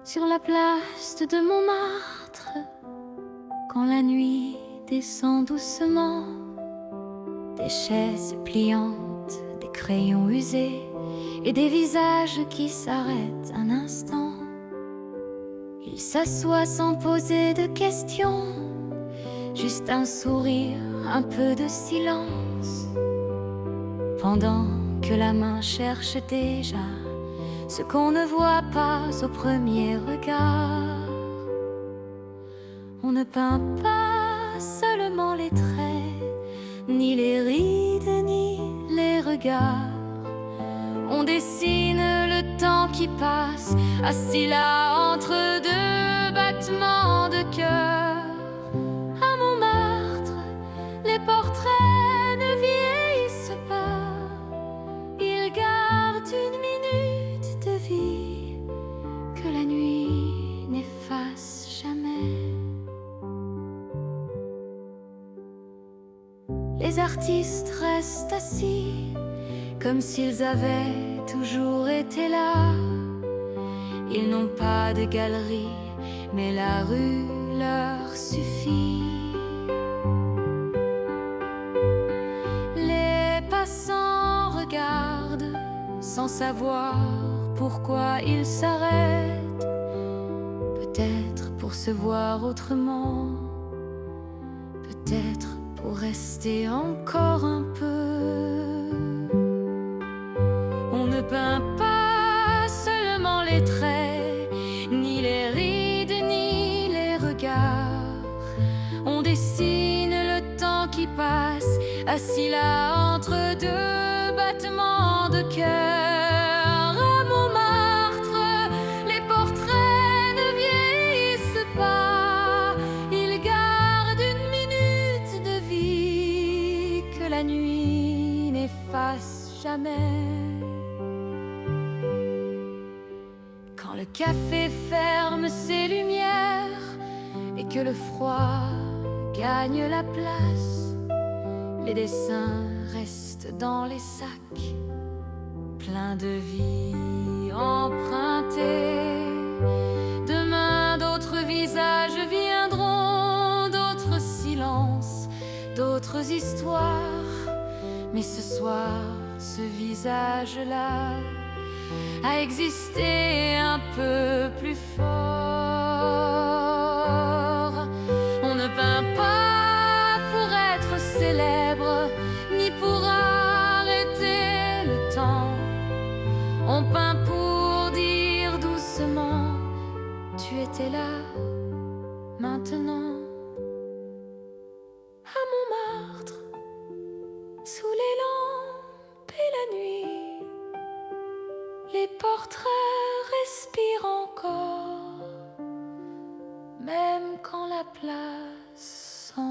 sur la place de Montmartre, quand la nuit descend doucement, des chaises pliantes, des crayons usés et des visages qui s'arrêtent un instant. Il s'assoit sans poser de questions, juste un sourire, un peu de silence, pendant que la main cherche déjà ce qu'on ne voit pas au premier regard. On ne peint pas seulement les traits, ni les rides, ni les regards. On dessine le temps qui passe, assis là entre deux battements de cœur. À Montmartre, les portraits ne vieillissent pas, ils gardent une minute de vie que la nuit n'efface jamais. Les artistes restent assis comme s'ils avaient toujours été là. Ils n'ont pas de galerie, mais la rue leur suffit. Les passants regardent sans savoir pourquoi ils s'arrêtent. Peut-être pour se voir autrement, peut-être pour rester encore un peu. On ne peint pas seulement les traits, ni les rides, ni les regards. On dessine le temps qui passe, assis là entre deux battements de cœur. À Montmartre, les portraits ne vieillissent pas, ils gardent une minute de vie que la nuit n'efface jamais. Quand le café ferme ses lumières et que le froid gagne la place, les dessins restent dans les sacs, pleins de vie empruntée. Demain, d'autres visages viendront, d'autres silences, d'autres histoires. Mais ce soir, ce visage-là a existé un peu plus fort. On ne peint pas pour être célèbre, ni pour arrêter le temps. On peint pour dire doucement: tu étais là, maintenant. À Montmartre, sous les lampes et la nuit, les portraits respirent encore, même quand la place s'endort.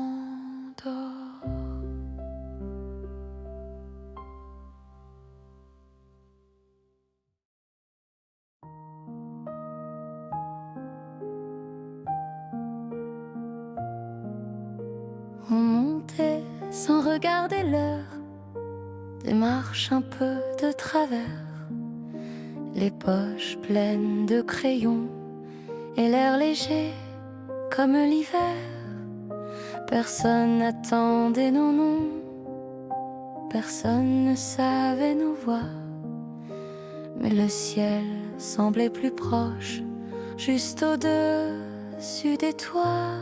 On montait sans regarder l'heure, des marches un peu de travers, les poches pleines de crayons et l'air léger comme l'hiver. Personne n'attendait nos noms, personne ne savait nos voix, mais le ciel semblait plus proche, juste au-dessus des toits.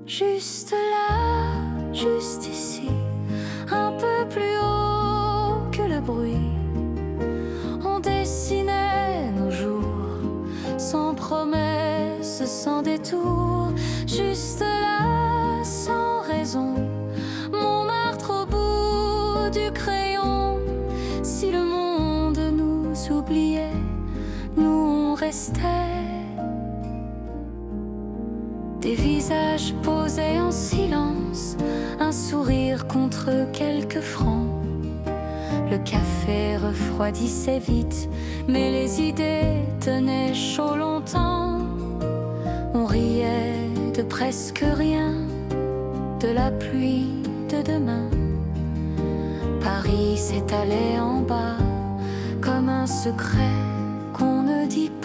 Juste là, juste ici, un peu plus haut que le bruit, on dessinait nos jours, sans promesse, sans détour. Juste là, sans raison, Montmartre au bout du crayon. Si le monde nous oubliait, nous on restait. Des visages posés en silence, un sourire contre quelques francs. Le café refroidissait vite, mais les idées tenaient chaud longtemps. On riait de presque rien, de la pluie de demain. Paris s'étalait en bas, comme un secret qu'on ne dit pas.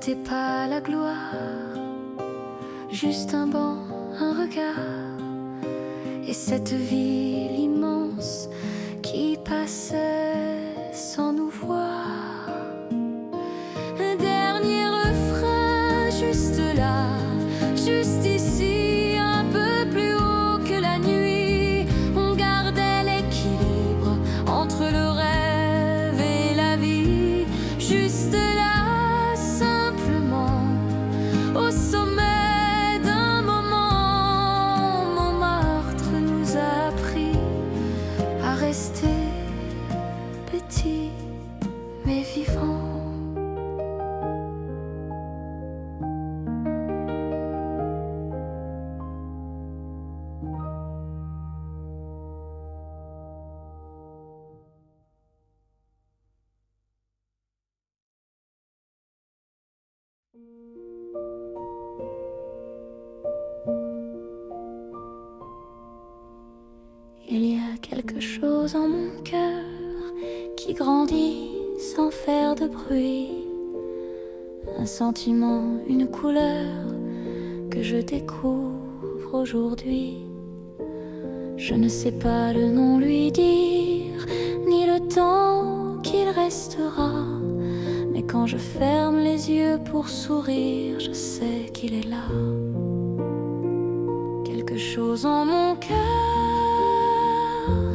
c'était pas la gloire, juste un banc, un regard, et cette ville immense qui passait sans nous voir. Un dernier refrain, juste là, juste ici, un peu plus haut que la nuit. On gardait l'équilibre entre le rêve et la vie, juste là, simplement, au sommet d'un moment. Montmartre nous a appris à rester petits mais vivants. Il y a quelque chose en mon cœur qui grandit sans faire de bruit. Un sentiment, une couleur que je découvre aujourd'hui. Je ne sais pas le nom lui dire, ni le temps qu'il restera. Mais quand je ferme les yeux pour sourire, je sais qu'il est là. Quelque chose en mon cœur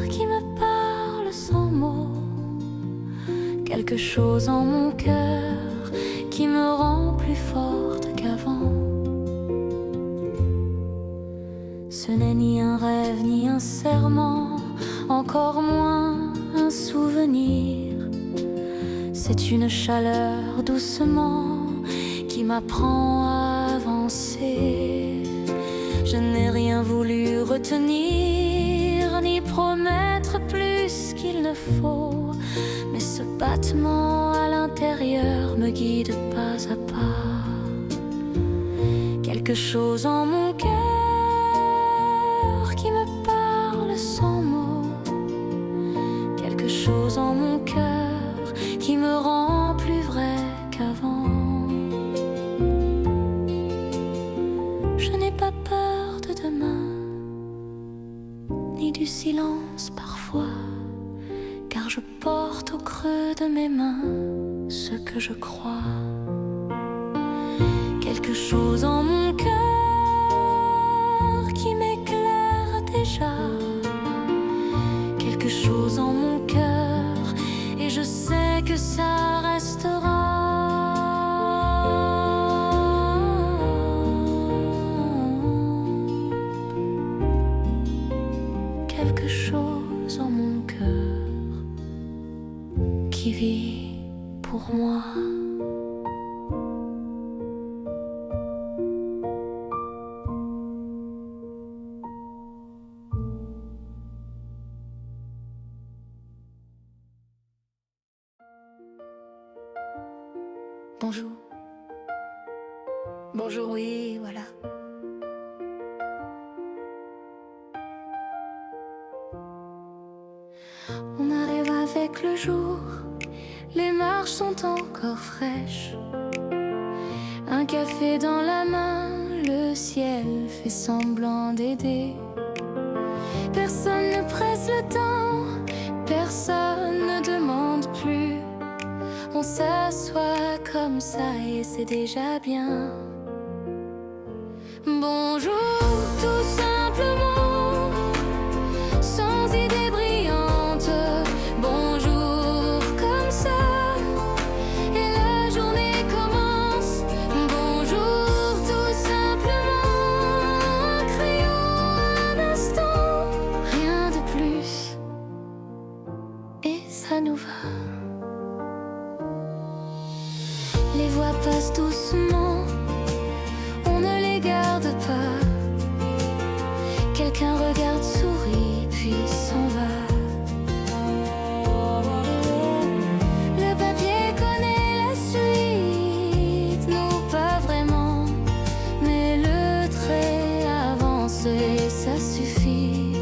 qui me parle sans mots. Quelque chose en mon cœur qui me rend plus forte qu'avant. Ce n'est ni un rêve ni un serment, encore moins un souvenir. C'est une chaleur doucement qui m'apprend à avancer. Je n'ai rien voulu retenir, ni promettre plus qu'il ne faut. Mais ce battement à l'intérieur me guide pas à pas. Quelque chose en mon cœur qui me parle sans mots. Quelque chose en mon cœur qui me rend plus vrai qu'avant. Je n'ai pas peur de demain, ni du silence parfois, car je porte au creux de mes mains ce que je crois. Quelque chose en mon cœur qui m'éclaire déjà. Quelque chose en mon cœur, et je sais que ça restera. Quelque chose en mon cœur qui vit pour moi. Bonjour. Bonjour, oui, voilà. On arrive avec le jour, les marches sont encore fraîches. Un café dans la main, le ciel fait semblant d'aider. Personne ne presse le temps, personne ne demande plus. On s'assoit comme ça et c'est déjà bien. Bonjour, tout simplement, sans idée brillante. Bonjour, comme ça, et la journée commence. Bonjour, tout simplement, un crayon, un instant, rien de plus, et ça nous va. Les voix passent doucement, on ne les garde pas. Quelqu'un regarde, sourit, puis s'en va. Le papier connaît la suite, nous pas vraiment, mais le trait avance et ça suffit.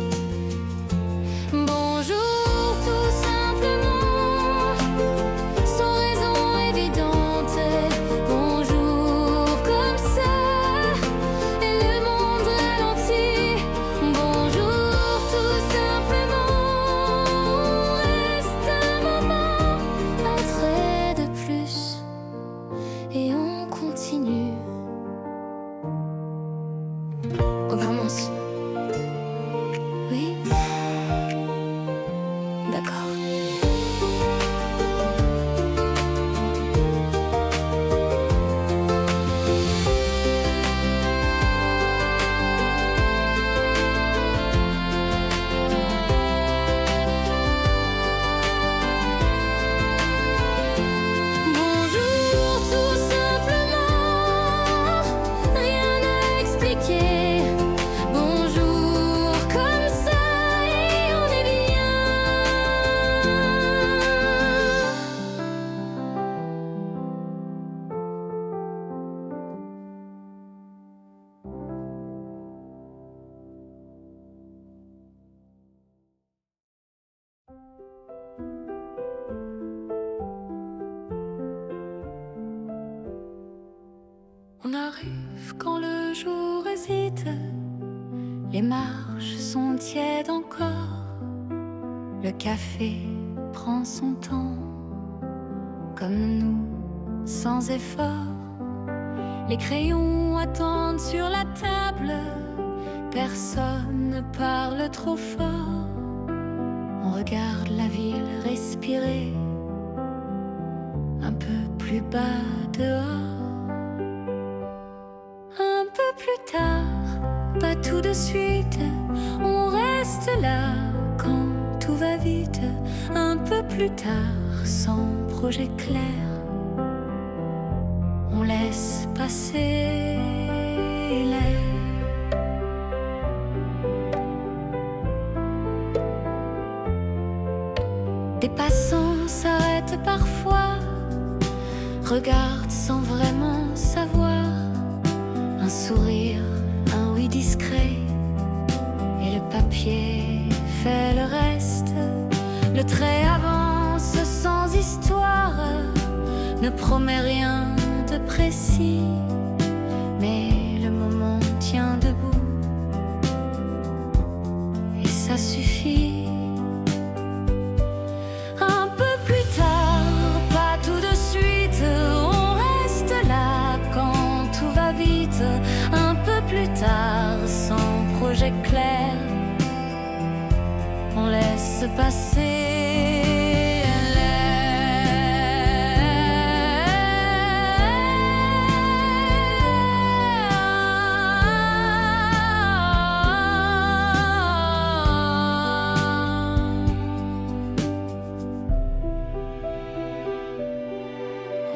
Bonjour, tout simplement, sans raison évidente. Bonjour. arrive quand le jour hésite. Les marches sont tièdes encore. Le café prend son temps, comme nous, sans effort. Les crayons attendent sur la table. Personne ne parle trop fort. On regarde la ville respirer un peu plus bas dehors. Un peu plus tard, pas tout de suite, on reste là quand tout va vite. Un peu plus tard, sans projet clair, on laisse passer l'air. Des passants s'arrêtent parfois, regardent sans vraiment savoir. Un sourire, un oui discret, et le papier fait le reste. Le trait avance sans histoire, ne promet rien de précis, mais le moment tient debout, et ça suffit. Un peu plus tard, pas tout de suite, on reste là quand tout va vite. Un peu plus tard, sans projet clair, on laisse passer.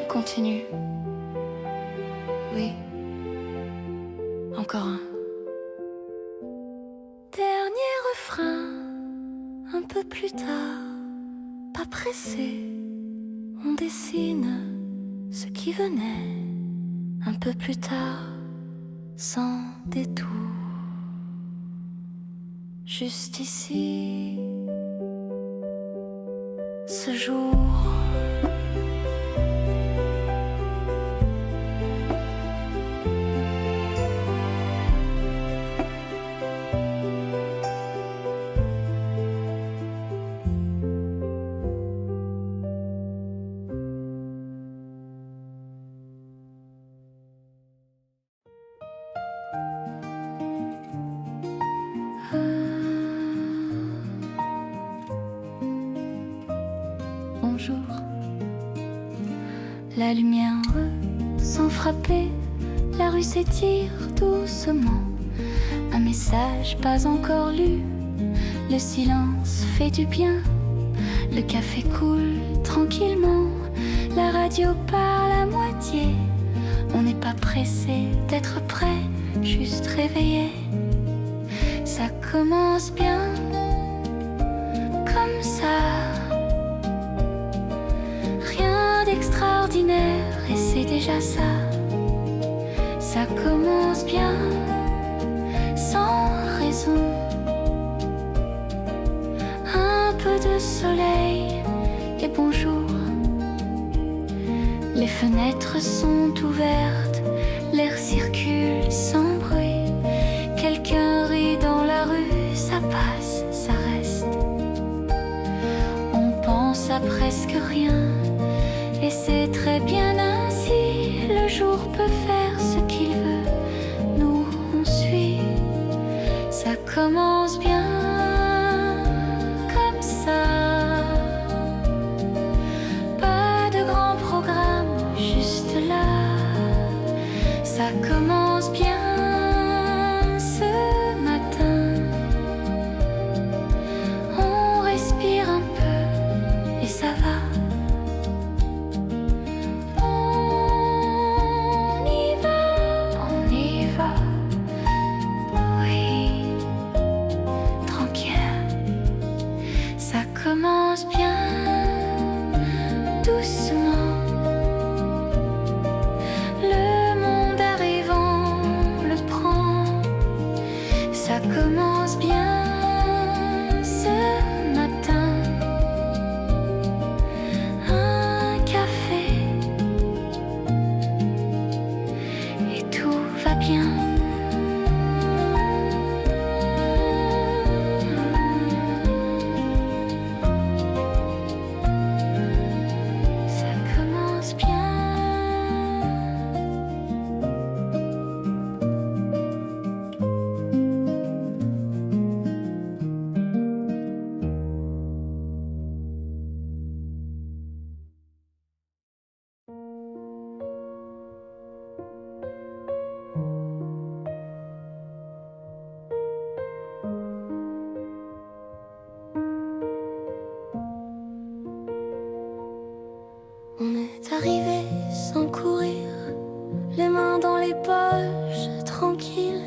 Continue. Oui. Encore un. Dernier refrain. Un peu plus tard. Pas pressé. On dessine ce qui venait. Un peu plus tard. Sans détour. Juste ici. Ce jour. Bonjour. La lumière sans frapper, la rue s'étire doucement. Un message pas encore lu, le silence fait du bien. Le café coule tranquillement, la radio parle à moitié. On n'est pas pressé d'être prêt, juste réveillé. Ça commence bien, comme ça. Rien d'extraordinaire et c'est déjà ça. Ça commence bien, sans raison. Un peu de soleil et bonjour. Les fenêtres sont ouvertes, l'air circule sans bruit. Quelqu'un rit dans la rue, ça passe, ça reste. On pense à presque rien, et c'est très bien ainsi. Le jour peut faire ce qu'il veut, nous on suit. Ça commence bien, comme ça. Pas de grand programme, juste là. Ça commence bien ce matin. On respire un peu et ça va. On y arriver sans courir, les mains dans les poches, tranquille.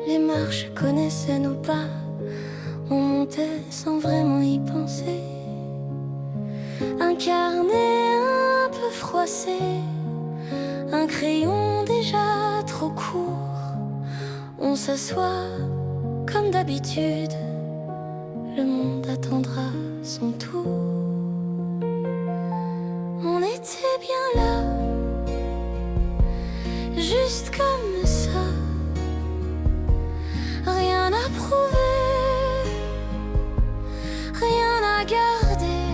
Les marches connaissaient nos pas, on montait sans vraiment y penser. Un carnet un peu froissé, un crayon déjà trop court. On s'assoit comme d'habitude, le monde attendra son tour. On était bien là, juste comme ça, rien à prouver, rien à garder.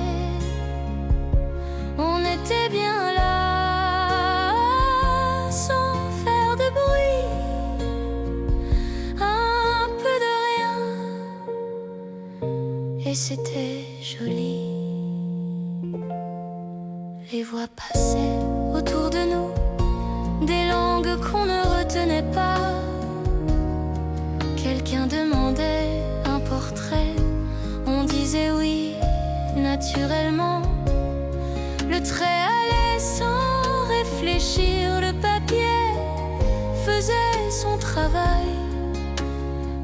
On était bien là, sans faire de bruit, un peu de rien, et c'était joli. Les voix passaient autour de nous, des langues qu'on ne retenait pas. Quelqu'un demandait un portrait, on disait oui, naturellement. Le trait allait sans réfléchir, le papier faisait son travail.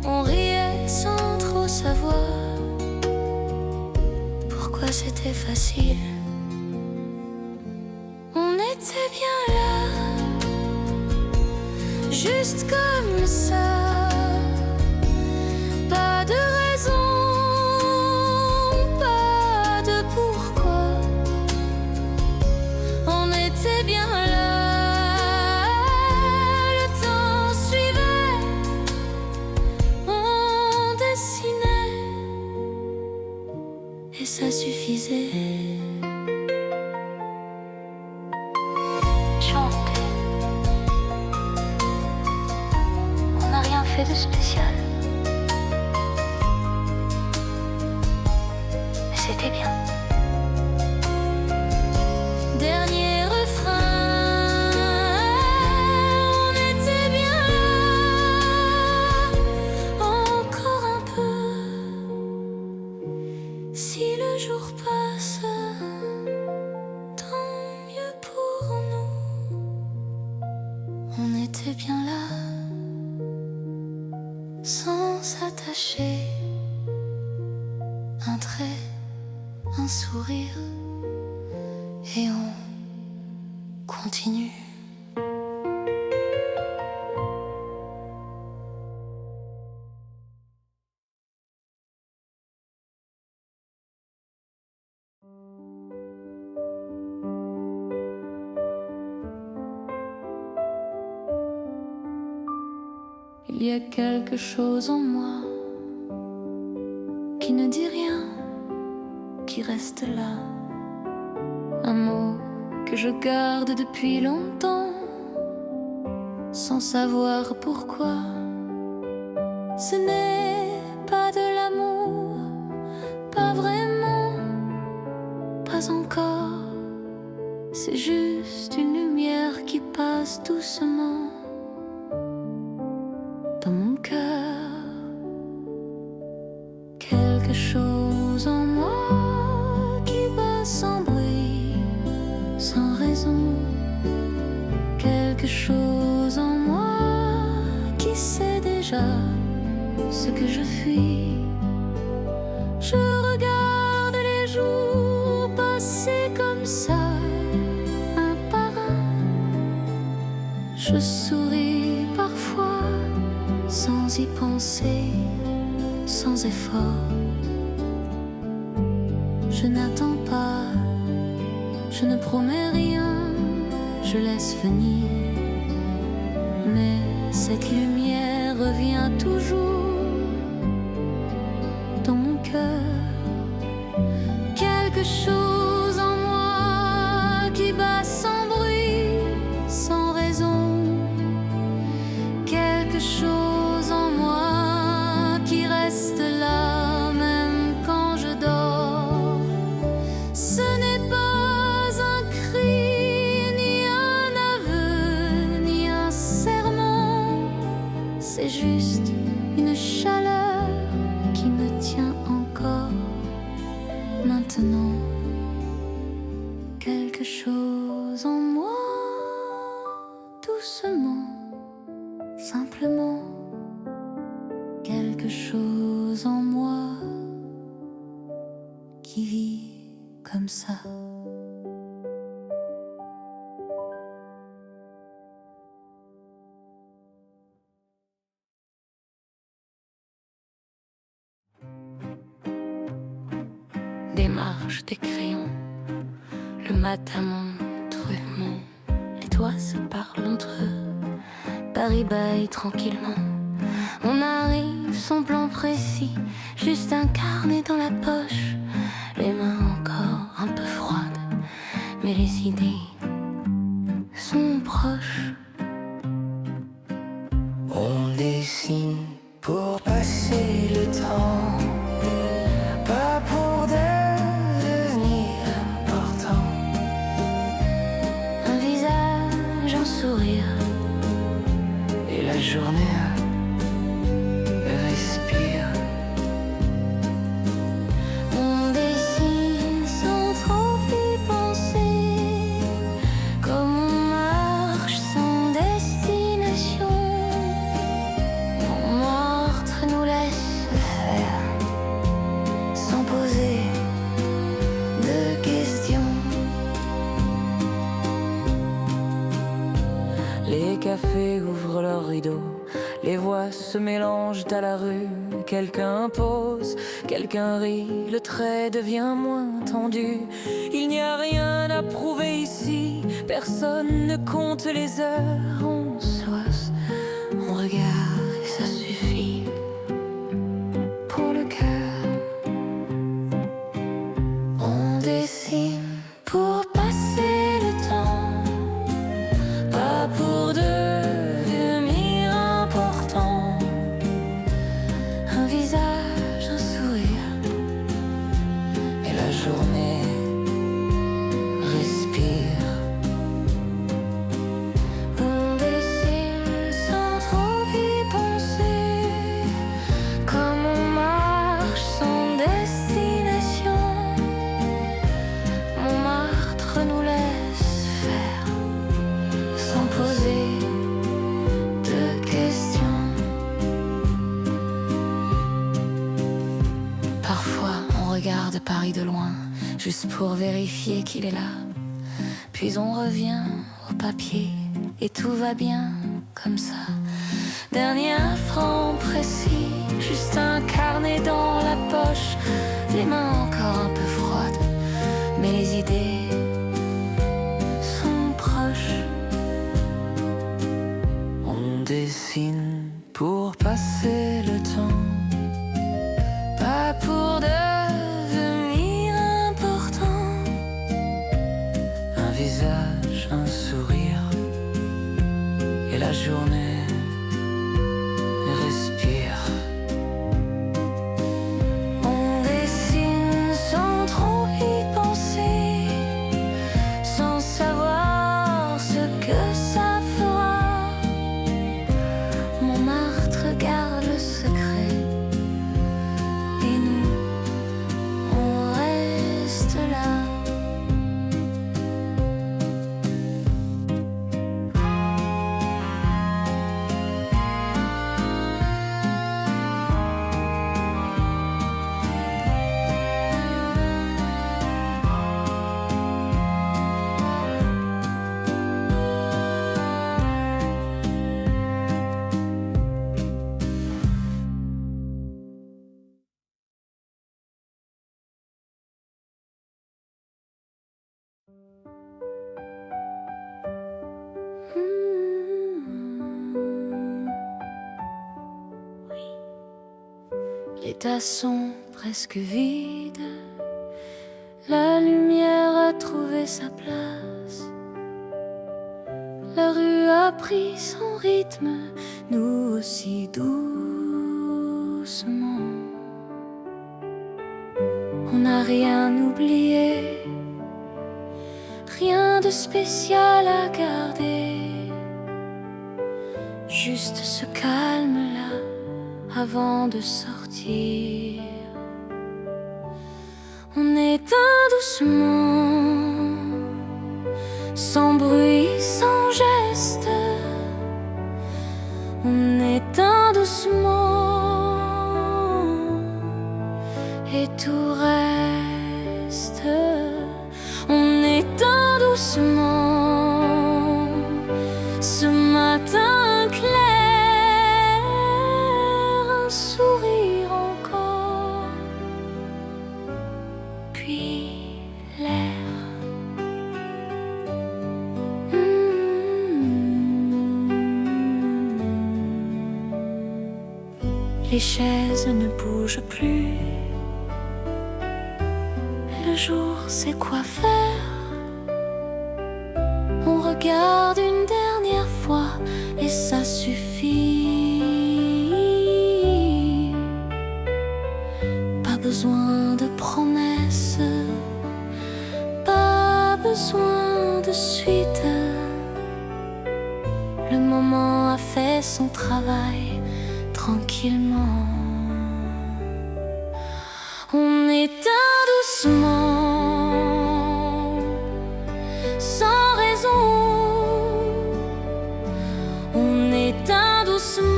On riait sans trop savoir pourquoi c'était facile. On était bien là, juste comme ça, pas de raison, pas de pourquoi. On était bien là, le temps suivait, on dessinait, et ça suffisait. Chanter, on n'a rien fait de spécial, mais c'était bien. Dernier refrain, on était bien là, encore un peu. Si le jour passe, tant mieux pour nous. On était bien là, sans s'attacher. Un trait, un sourire, et on continue. Il y a quelque chose en moi qui ne dit rien, qui reste là. Un mot que je garde depuis longtemps, sans savoir pourquoi. Ce n'est pas de l'amour, pas vraiment, pas encore. C'est juste une lumière qui passe doucement dans mon cœur. Quelque chose en moi qui bat sans bruit, sans raison. Quelque chose en moi qui sait déjà ce que je fuis. Je regarde les jours passer comme ça, un par un. Je souris parfois sans y penser, sans effort. Je n'attends pas, je ne promets rien, je laisse venir. Mais cette lumière revient toujours dans mon cœur. Quelque chose en moi qui bat sans bruit, sans raison. Quelque chose en moi qui reste là même quand je dors. Ce n'est pas un cri, ni un aveu, ni un serment. C'est juste une chaleur qui me tient encore maintenant. Quelque qui vit comme ça. Démarche des crayons, le matin montre les doigts se parlent entre eux. Paris baille tranquillement, on arrive sans plan précis, juste un carnet dans la poche, les mains encore un peu froides, mais les idées sont proches. On dessine pour passer le temps, pas pour devenir important. Un visage, un sourire, Et la journée respire. on dessine sans trop y penser, comme on marche sans destination. Montmartre nous laisse faire, sans poser de questions. Les cafés ouvrent leurs rideaux, les voix se mélangent à la rue. Quelqu'un pose, quelqu'un rit, le trait devient moins tendu. Il n'y a rien à prouver ici, personne ne compte les heures. On s'oise, on regarde et ça suffit pour le cœur. On dessine pour passer le temps, pas pour devenir important. Un visage, un sourire, Et la journée respire. on dessine sans trop y penser, comme on marche sans destination. Montmartre nous laisse faire, sans poser de questions. Parfois on regarde Paris de loin, juste pour vérifier qu'il est là. Puis on revient au papier et tout va bien comme ça. Dernier franc précis, juste un carnet dans la poche, les mains encore un peu froides, mais les idées sont proches. On dessine pour passer le temps, Pas pour devenir important. un visage, un sourire, et la journée respire. On dessine sans trop y penser, sans savoir ce que ça fera. Montmartre garde le secret, et nous, on reste là. Les tasses sont presque vides, la lumière a trouvé sa place. La rue a pris son rythme, nous aussi doucement. On n'a rien oublié, rien de spécial à garder, juste ce calme-là avant de sortir. On éteint doucement, sans bruit, sans geste. On éteint doucement et tout reste doucement ce matin clair, un sourire encore, puis l'air. Les chaises ne bougent plus. Le jour sait quoi faire. On regarde une dernière fois et ça suffit. Pas besoin de promesses, pas besoin de suite. Le moment a fait son travail tranquillement. On éteint doucement, sans raison. On éteint doucement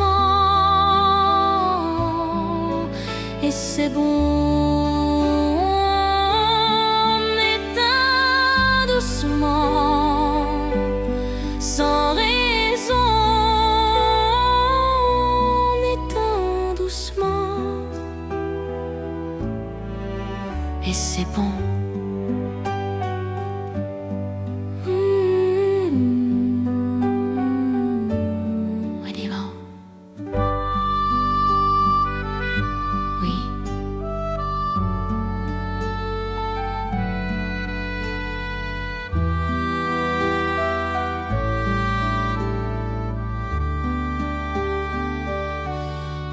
et c'est bon. On éteint doucement, sans raison. Et c'est bon. On y va. Oui.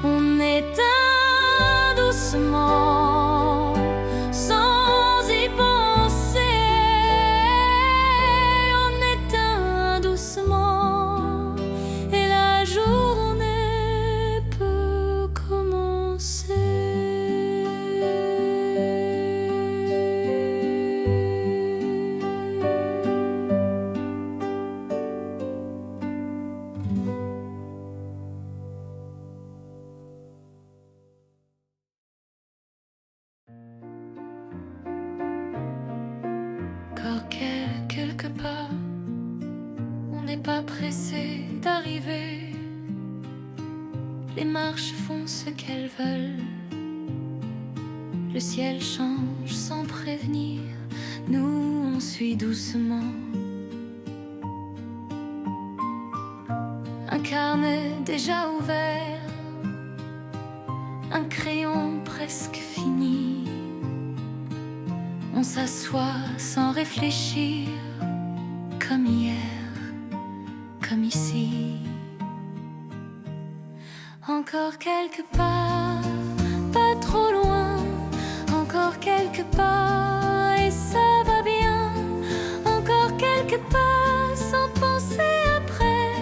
On éteint doucement, sans y penser. On éteint doucement et la journée peut commencer. Encore quelque part, on n'est pas pressé d'arriver. Les marches font ce qu'elles veulent. Le ciel change sans prévenir. Nous, on suit doucement. Un carnet déjà ouvert, un crayon presque fini. On s'assoit sans réfléchir, comme hier, comme ici. Encore quelque part, pas trop loin, encore quelque part, et ça va bien. Encore quelque part, sans penser après,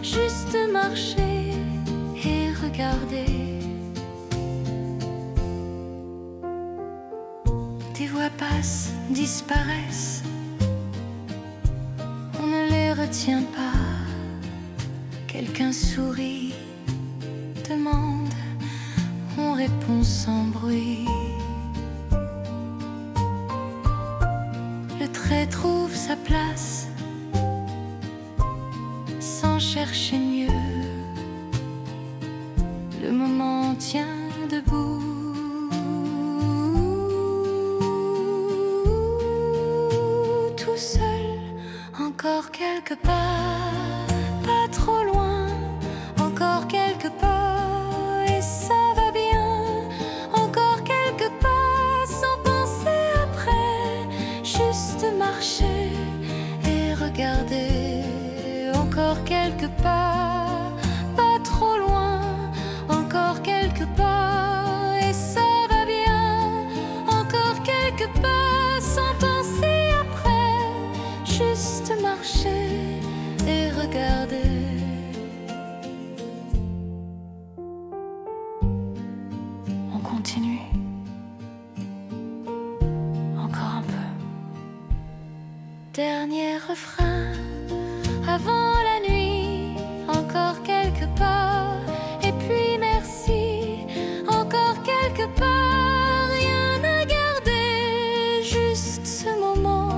juste marcher et regarder. Des voix passent, disparaissent, on ne les retient pas. Quelqu'un sourit, demande, on répond sans bruit. Le trait trouve sa place, sans chercher mieux. Le moment tient debout. Encore quelque part, pas trop loin, encore quelque part, et ça va bien. Encore quelque part, sans penser après, juste marcher et regarder. Encore quelque part, pas trop loin, encore quelque part, et ça va bien. Encore quelque part, sans penser après, juste marcher et regarder. On continue. Encore un peu. Dernier refrain avant la nuit. Encore quelque part. Et puis merci. Encore quelque part. Rien à garder. Juste ce moment.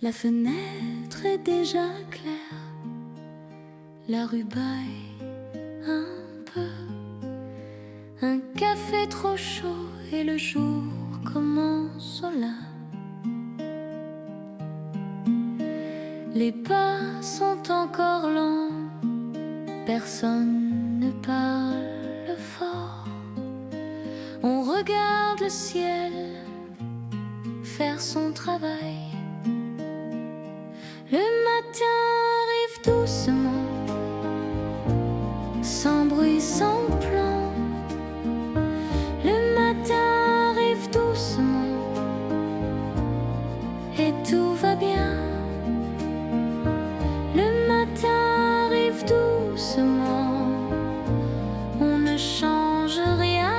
La fenêtre est déjà claire, la rue bâille un peu. Un café trop chaud et le jour commence là. Les pas sont encore lents, personne ne parle fort. On regarde le ciel faire son travail. Le matin arrive doucement, sans bruit, sans plan. Le matin arrive doucement et tout va bien. Le matin arrive doucement, on ne change rien,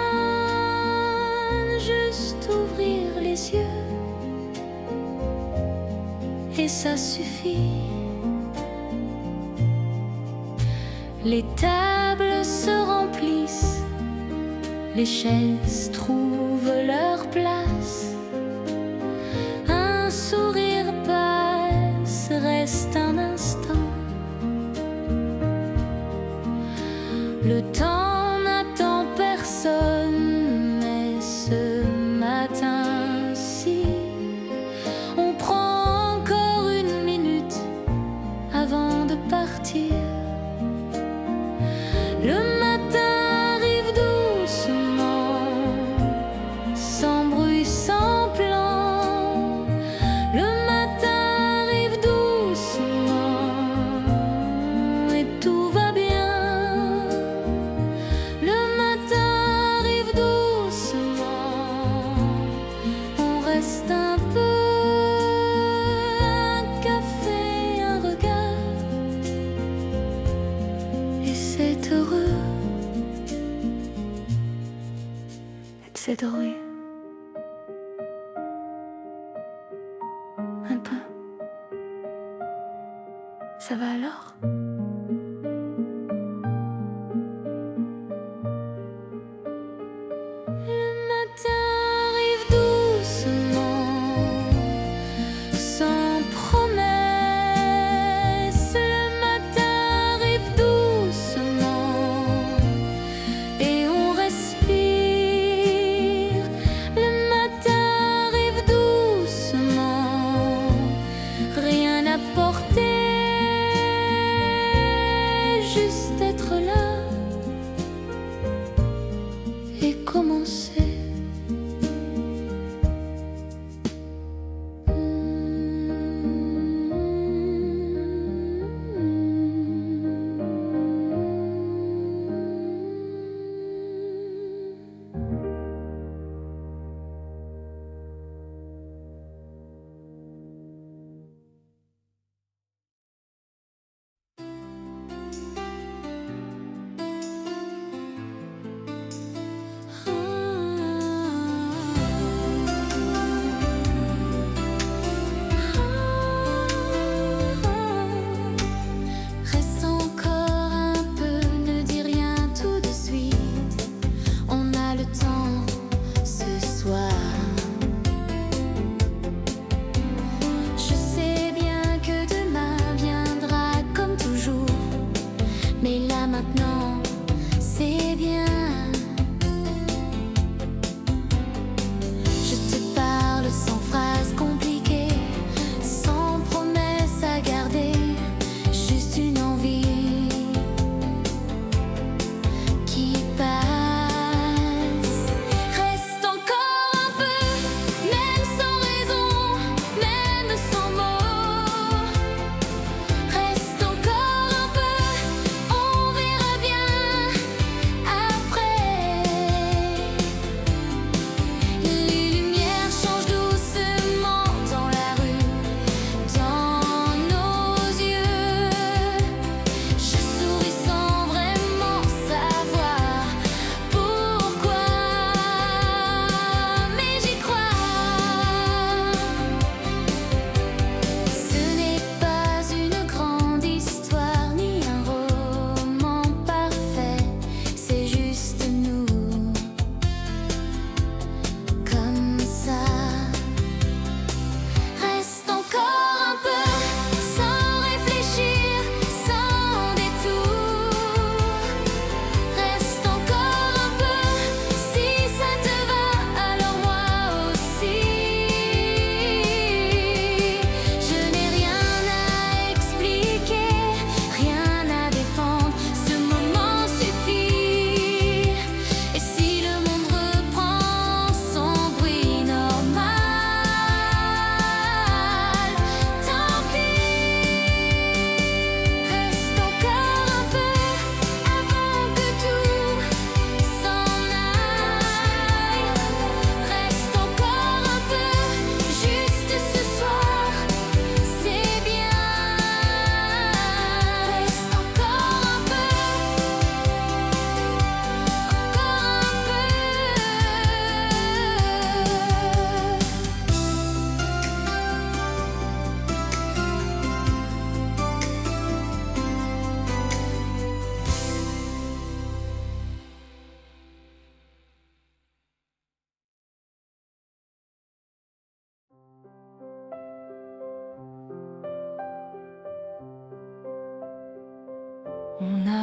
juste ouvrir les yeux et ça suffit. Les tables se remplissent, les chaises trouvent leur place. Un sourire passe, reste un instant. Le temps n'attend personne, mais ce matin-ci, on prend encore une minute avant de partir. Le matin arrive doucement, sans bruit, sans plan. Le matin arrive doucement et tout va bien. Le matin arrive doucement, on reste un peu, un café, un regard, et c'est heureux. C'est heureux. Un peu. Ça va alors? Le matin arrive doucement, sans promesse. Le matin arrive doucement et on respire.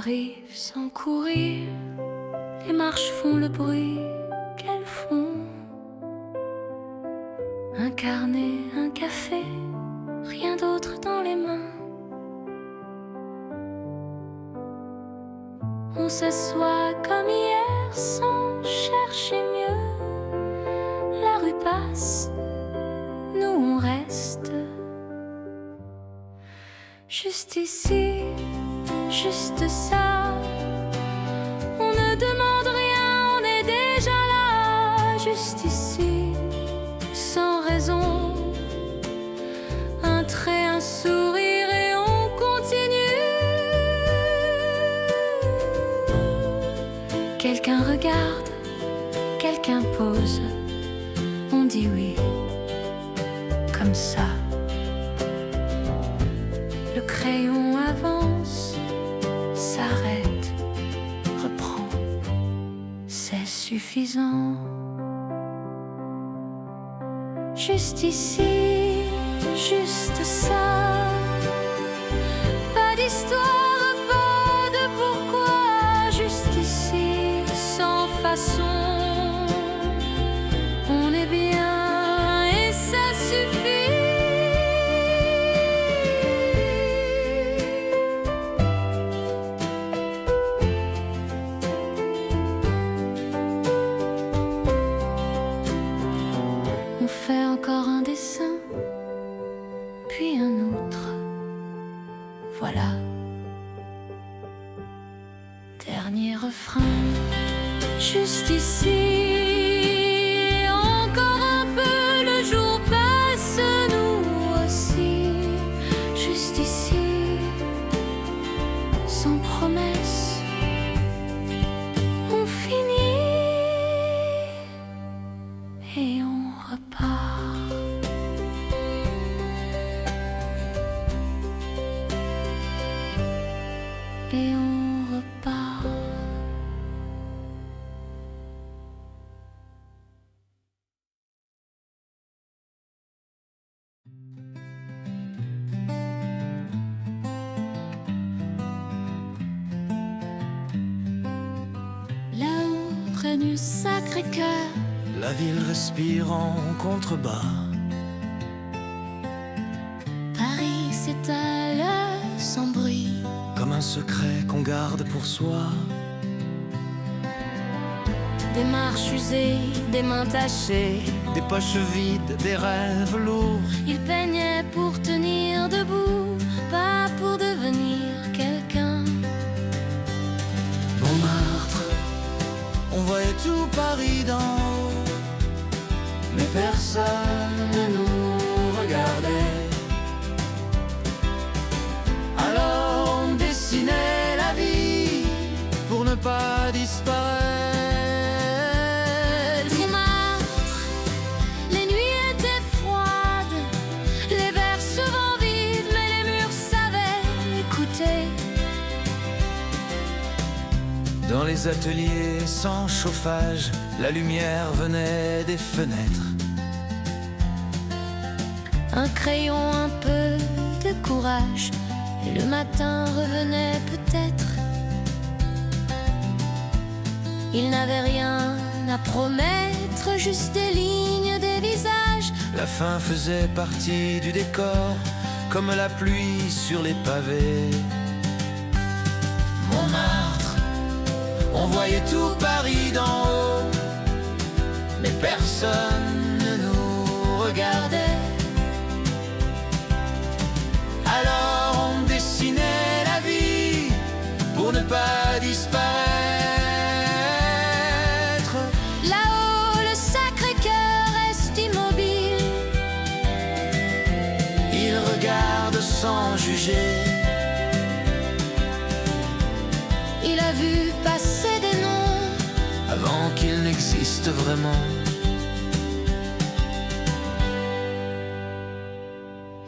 arrive sans courir, les marches font le bruit qu'elles font. Un carnet, un café, rien d'autre dans les mains. On s'assoit comme hier sans chercher mieux. La rue passe, nous on reste. Juste ici, juste ça. On ne demande rien, on est déjà là. Juste ici, sans raison. Un trait, un sourire et on continue. Quelqu'un regarde, quelqu'un pose. On dit oui, comme ça. Le crayon avance, s'arrête, reprend. C'est suffisant. Juste ici, juste ça. Pas d'histoire, pas de pourquoi. Juste ici, sans façon. On est bien et ça suffit. On fait encore un dessin, puis un autre. Voilà. Dernier refrain, juste ici. Encore un peu, le jour passe, nous aussi. Juste ici, sans promesse. On finit et on repart. Et on repart. Là-haut, près du Sacré-Cœur, La ville respire en contrebas. Paris s'étale sans bruit. Comme un secret qu'on garde pour soi. Des marches usées, des mains tachées. Des poches vides, des rêves lourds. Il peignait pour tenir debout, pas pour devenir quelqu'un. Montmartre, on voyait tout Paris d'en haut. Mais personne ne nous regardait. Alors on dessinait la vie pour ne pas disparaître. Montmartre, les nuits étaient froides, les verres souvent vides, mais les murs savaient écouter. Dans les ateliers sans chauffage, la lumière venait des fenêtres. Un crayon, un peu de courage, et le matin revenait peut-être. Il n'avait rien à promettre, juste des lignes, des visages. La fin faisait partie du décor, comme la pluie sur les pavés. Montmartre, on voyait tout Paris d'en haut, mais personne ne nous regardait. Alors on dessinait la vie pour ne pas disparaître. Là-haut, le Sacré-Cœur reste immobile. Il regarde sans juger. Il a vu passer des noms Avant qu'il n'existe vraiment.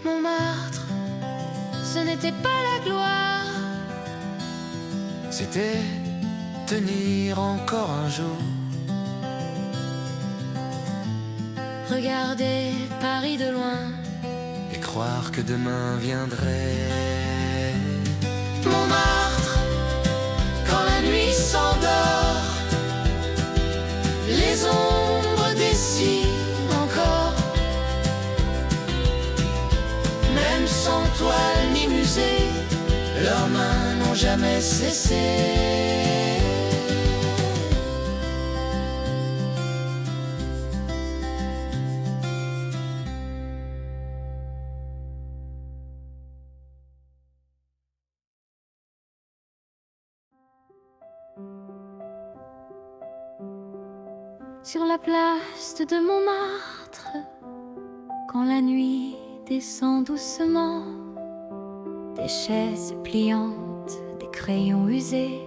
Montmartre, ce n'était pas la gloire. C'était tenir encore un jour. Regarder Paris de loin Et croire que demain viendrait. Montmartre, nuit s'endort, les ombres dessinent encore. Même sans toile ni musée, leurs mains n'ont jamais cessé. Sur la place de Montmartre, quand la nuit descend doucement, des chaises pliantes, des crayons usés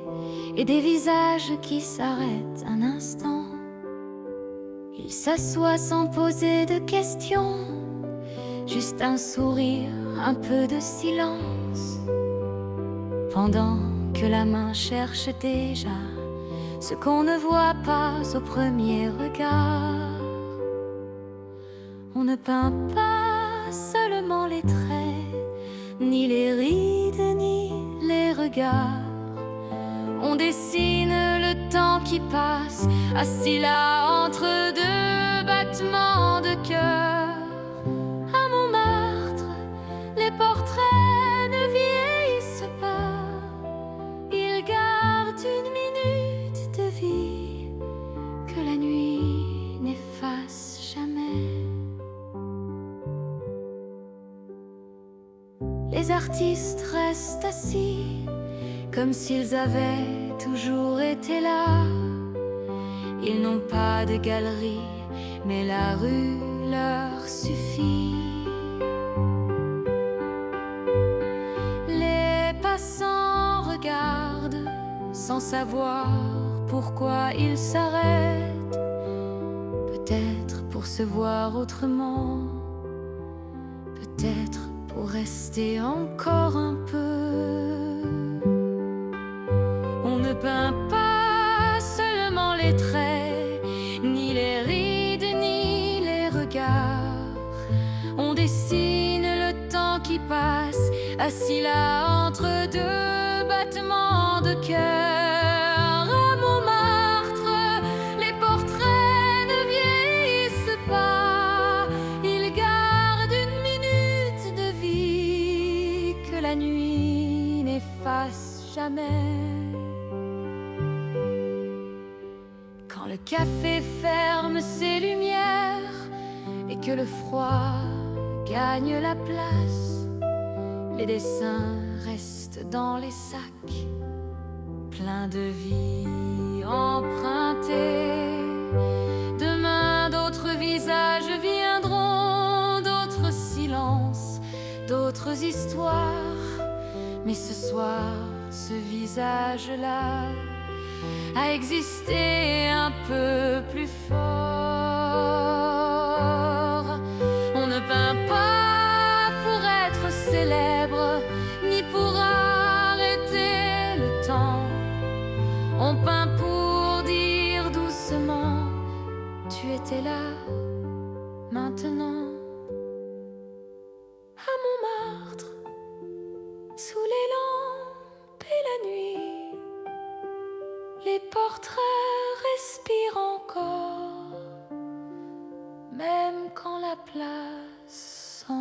et des visages qui s'arrêtent un instant. Il s'assoit sans poser de questions, juste un sourire, un peu de silence, pendant que la main cherche déjà ce qu'on ne voit pas au premier regard. On ne peint pas seulement les traits, ni les rides, ni les regards. On dessine le temps qui passe, assis là entre deux battements de cœur. À Montmartre, les portraits ne vieillissent pas, ils gardent une minute de vie que la nuit n'efface jamais. Les artistes restent assis comme s'ils avaient toujours été là. Ils n'ont pas de galerie, mais la rue leur suffit. Les passants regardent sans savoir pourquoi ils s'arrêtent. Peut-être pour se voir autrement, peut-être pour rester encore un peu. On ne peint pas seulement les traits, ni les rides, ni les regards. On dessine le temps qui passe, assis là entre deux battements de cœur. À Montmartre, les portraits ne vieillissent pas, ils gardent une minute de vie que la nuit n'efface jamais. Quand le café ferme ses lumières et que le froid gagne la place, les dessins restent dans les sacs, pleins de vie empruntée. Demain, d'autres visages viendront, d'autres silences, d'autres histoires. Mais ce soir, ce visage-là a existé un peu plus fort. On ne peint pas pour être célèbre, ni pour arrêter le temps. On peint pour dire doucement, tu étais là, maintenant. À Montmartre, sous les lampes et la nuit, les portraits respirent encore, même quand la place s'endort.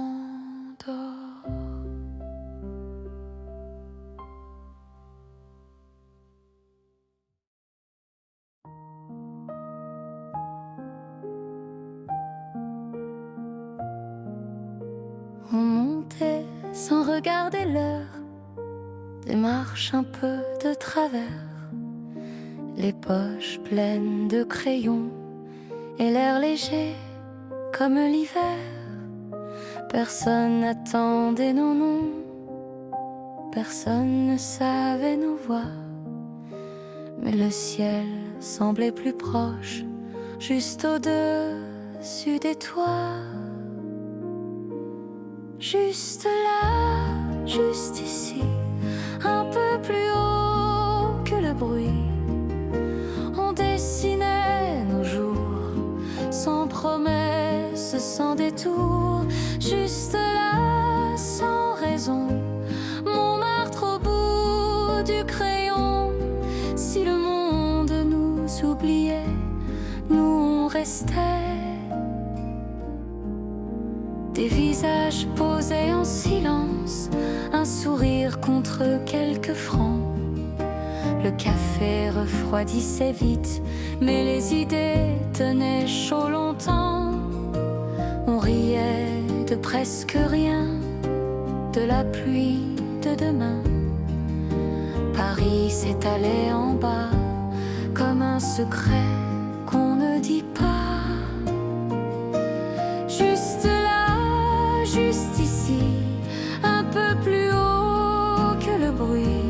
On montait sans regarder l'heure, des marches un peu de travers, les poches pleines de crayons et l'air léger comme l'hiver. Personne n'attendait nos noms, personne ne savait nos voix, mais le ciel semblait plus proche, juste au-dessus des toits. Juste là, juste ici, un peu plus haut que le bruit, on dessinait nos jours, sans promesse, sans détour. Juste là, sans raison, Montmartre au bout du crayon, si restait. Des visages posés en silence, un sourire contre quelques francs. Le café refroidissait vite, mais les idées tenaient chaud longtemps. On riait de presque rien, de la pluie de demain. Paris s'étalait en bas, comme un secret qu'on ne dit pas. Juste là, juste ici, un peu plus haut que le bruit,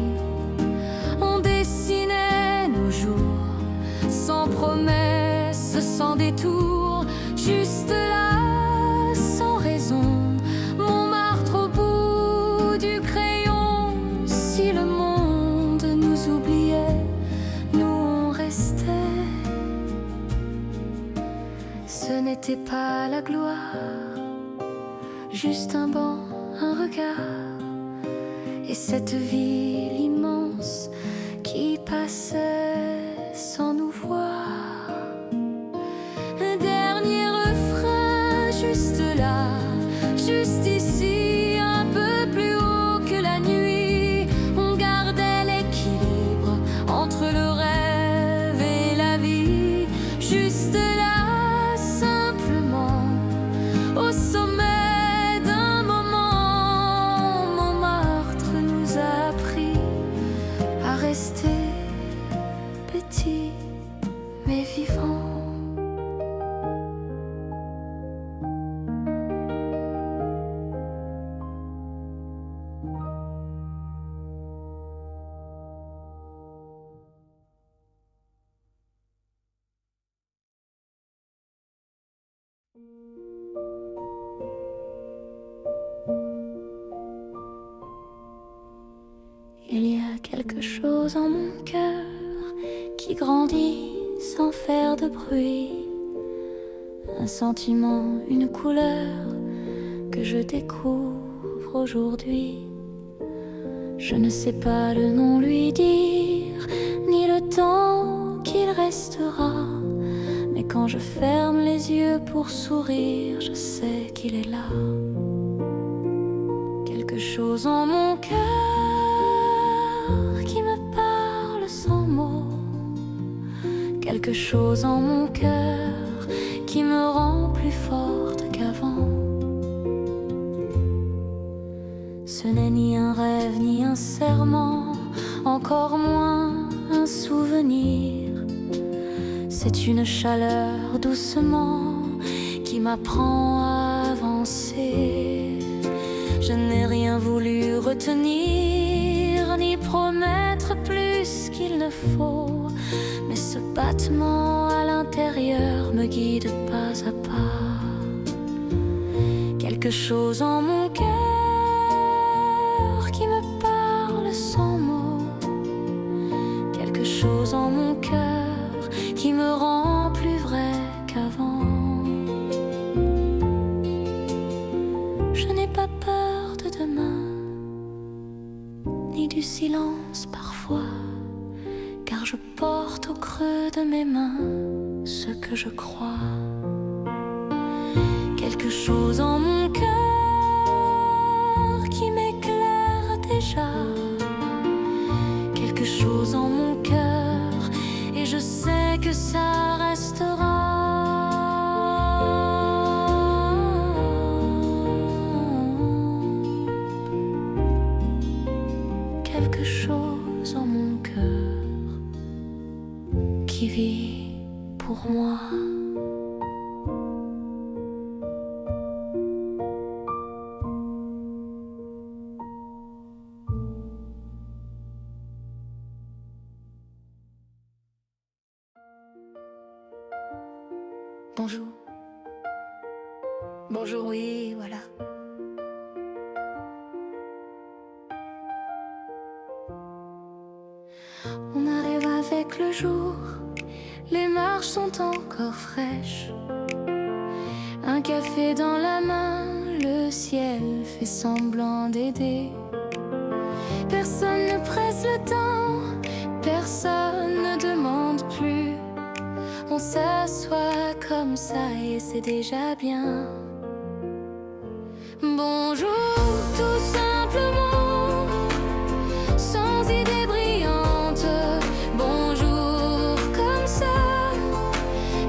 on dessinait nos jours, sans promesse, sans détour. Juste là, sans raison, Montmartre au bout du crayon. Si le monde nous oubliait, nous on restait. Ce n'était pas la gloire, juste un banc, un regard, et cette ville immense qui passait sans nous voir. Un dernier refrain, juste là, juste ici, un peu plus haut que la nuit. On gardait l'équilibre entre le rêve et la vie. Juste là, simplement, au sommet d'un moment, Montmartre nous a appris à rester petits mais vivants. Il y a quelque chose en mon cœur qui grandit sans faire de bruit. Un sentiment, une couleur que je découvre aujourd'hui. Je ne sais pas le nom lui dire, ni le temps qu'il restera. Mais quand je ferme les yeux pour sourire, je sais qu'il est là. Quelque chose en mon cœur qui me parle sans mots. Quelque chose en mon cœur qui me rend plus forte qu'avant. Ce n'est ni un rêve ni un serment, encore moins un souvenir. C'est une chaleur doucement qui m'apprend à avancer. Je n'ai rien voulu retenir, ni promettre plus qu'il ne faut. Mais ce battement à l'intérieur me guide pas à pas. Quelque chose en mon cœur qui me parle sans mots. Quelque chose en mon cœur qui me rend plus vrai qu'avant. Je n'ai pas peur de demain, ni du silence parfois, car je porte au creux de mes mains ce que je crois. Quelque chose en mon cœur qui m'éclaire déjà. Quelque chose en mon cœur, et je sais que ça restera. Quelque chose en mon cœur qui vit pour moi. Bonjour. Bonjour, oui, voilà. On arrive avec le jour, les marches sont encore fraîches. Un café dans la main, le ciel fait semblant d'aider. Personne ne presse le temps, personne ne demande plus. On s'assoit soit comme ça et c'est déjà bien. Bonjour tout simplement, sans idée brillante. Bonjour comme ça,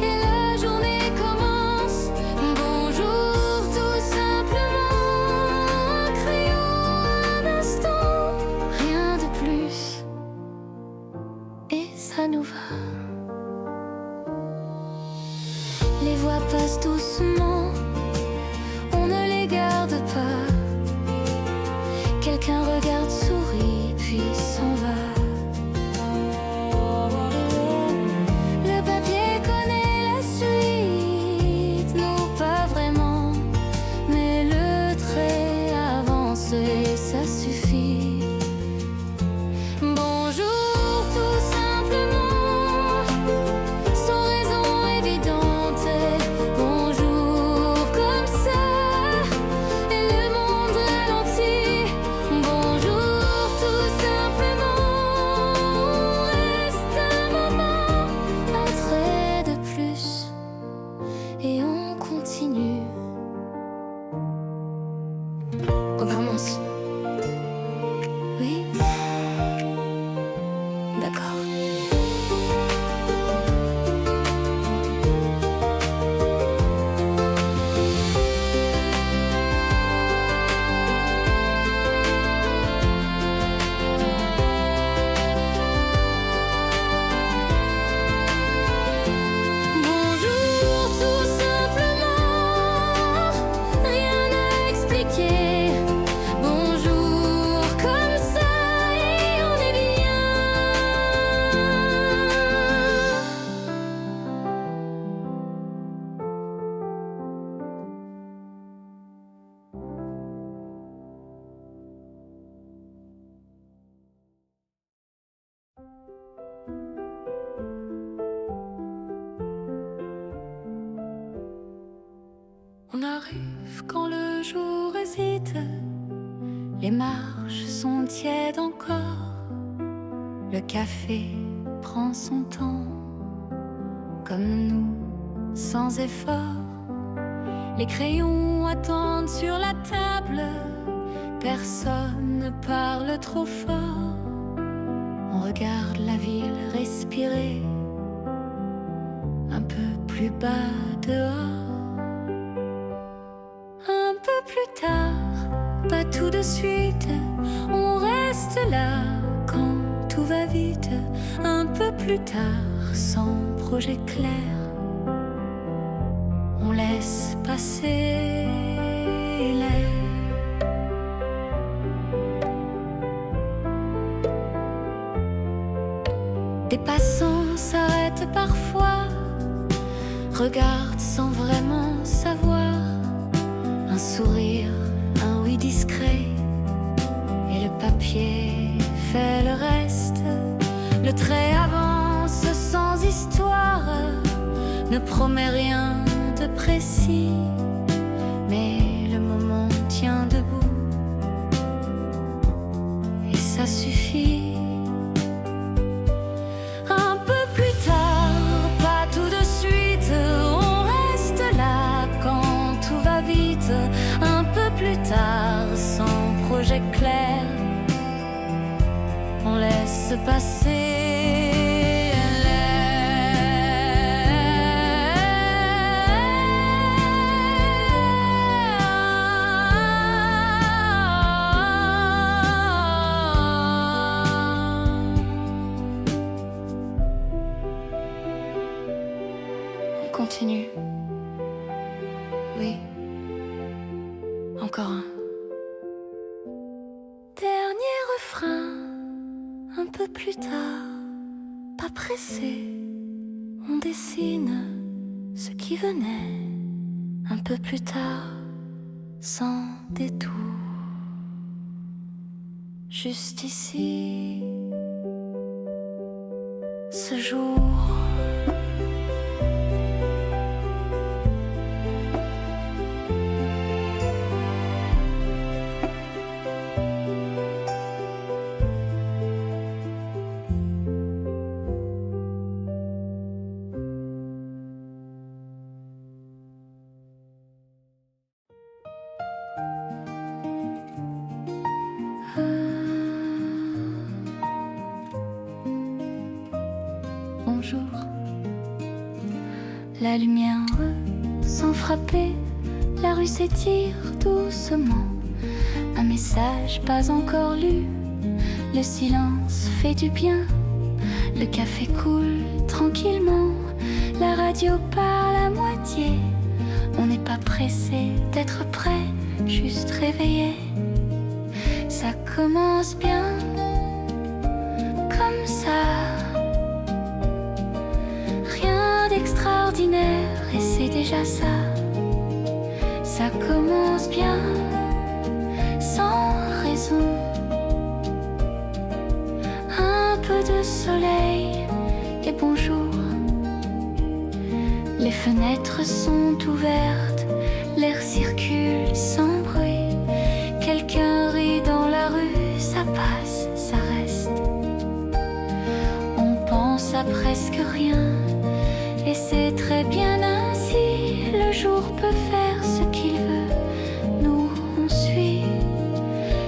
et la journée commence. Bonjour tout simplement, un crayon, un instant, rien de plus, et ça nous va. Les voix passent doucement, on ne les garde pas. Quelqu'un regarde, sourit, puis s'en va. Le papier connaît la suite, nous pas vraiment, mais le trait avance et ça suffit. Bonjour tout simplement, sans raison évidente. Bonjour comme ça, et le monde ralentit. Bonjour tout simplement, on reste un moment, un trait de plus, et on continue. On commence. Oui. D'accord. Bonjour tout simplement, rien à expliquer. Bonjour comme ça et on est bien. On arrive quand le jour hésite, les marches sont tièdes encore, le café prend son temps, comme nous, sans effort. Les crayons attendent sur la table, personne ne parle trop fort. On regarde la ville respirer, un peu plus bas dehors. Un peu plus tard, pas tout de suite, on reste là quand tout va vite. Un peu plus tard, sans projet clair, on laisse passer l'air. Des passants s'arrêtent parfois, regardent sans vraiment savoir. Un sourire, un oui discret, et le papier fait le reste. Le trait avance sans histoire, ne promet rien de précis, mais le moment tient debout, et ça suffit. Un peu plus tard, pas tout de suite, on reste là quand tout va vite. Un peu plus tard, sans projet clair, on laisse passer On continue. Oui. Encore un. Dernier refrain, un peu plus tard, pas pressé, on dessine ce qui venait un peu plus tard, sans détour. Juste ici, ce jour. la lumière sans frapper, la rue s'étire doucement. Un message pas encore lu, le silence fait du bien. Le café coule tranquillement, la radio parle à moitié. On n'est pas pressé d'être prêt, juste réveillé. Ça commence bien, comme ça. Rien d'extraordinaire et c'est déjà ça. Ça commence bien, sans raison. Un peu de soleil et bonjour. Les fenêtres sont ouvertes, l'air circule sans bruit. Quelqu'un rit dans la rue, ça passe, ça reste. On pense à presque rien, et c'est très bien ainsi. Le jour peut faire ce qu'il veut, nous on suit.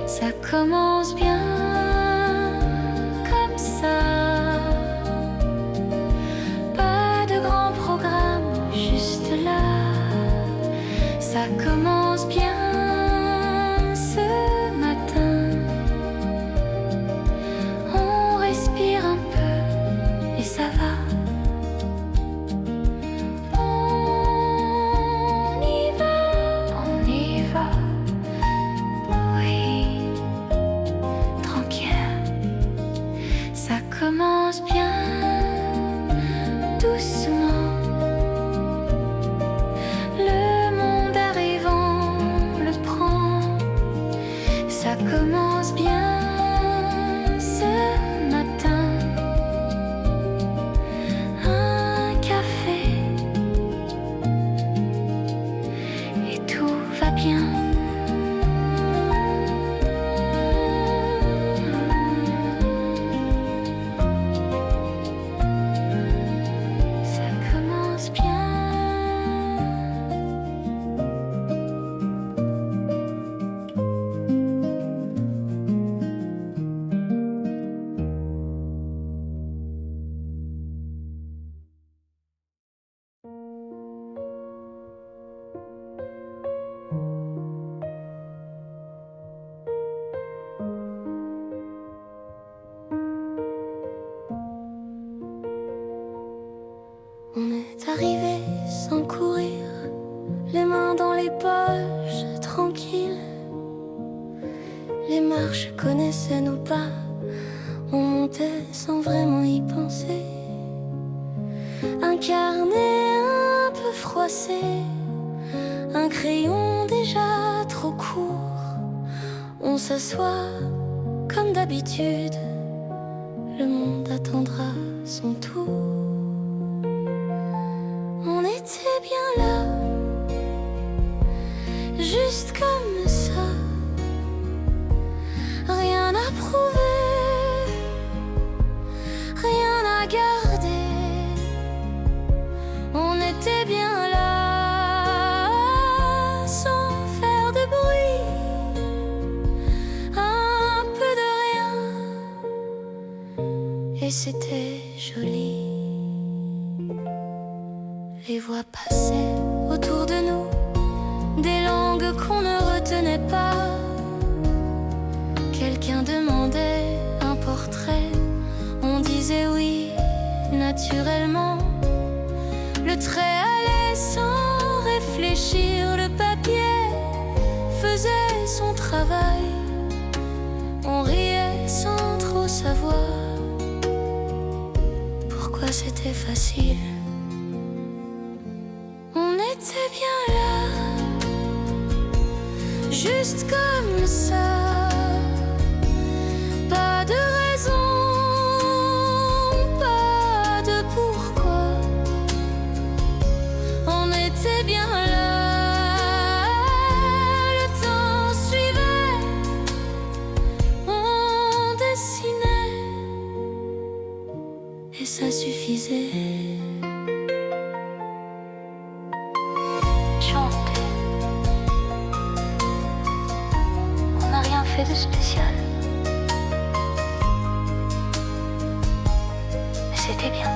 Ça commence bien, comme ça. Pas de grand programme, juste là. Ça commence bien ce matin. On respire un peu et ça va. On y va, oui, tranquille. Ça commence bien, doucement. Le monde arrivant le prend. Ça commence bien ce matin. Un café et tout va bien. Ça commence bien. On est arrivé sans courir, les mains dans les poches, tranquille. Les marches connaissaient nos pas, on montait sans vraiment y penser. Un carnet un peu froissé, un crayon déjà trop court. On s'assoit comme d'habitude, le monde attendra son tour. On était bien là, juste comme ça. Rien à prouver, rien à garder. On était bien là, sans faire de bruit. Un peu de rien, et c'était joli. Les voix passaient autour de nous, des langues qu'on ne retenait pas. Quelqu'un demandait un portrait, on disait oui, naturellement. Le trait allait sans réfléchir, le papier faisait son travail. On riait sans trop savoir pourquoi c'était facile. On était bien là, juste comme ça. Pas de raison, pas de pourquoi. On était bien là, le temps suivait. On dessinait et ça suffisait. De spécial, mais c'était bien.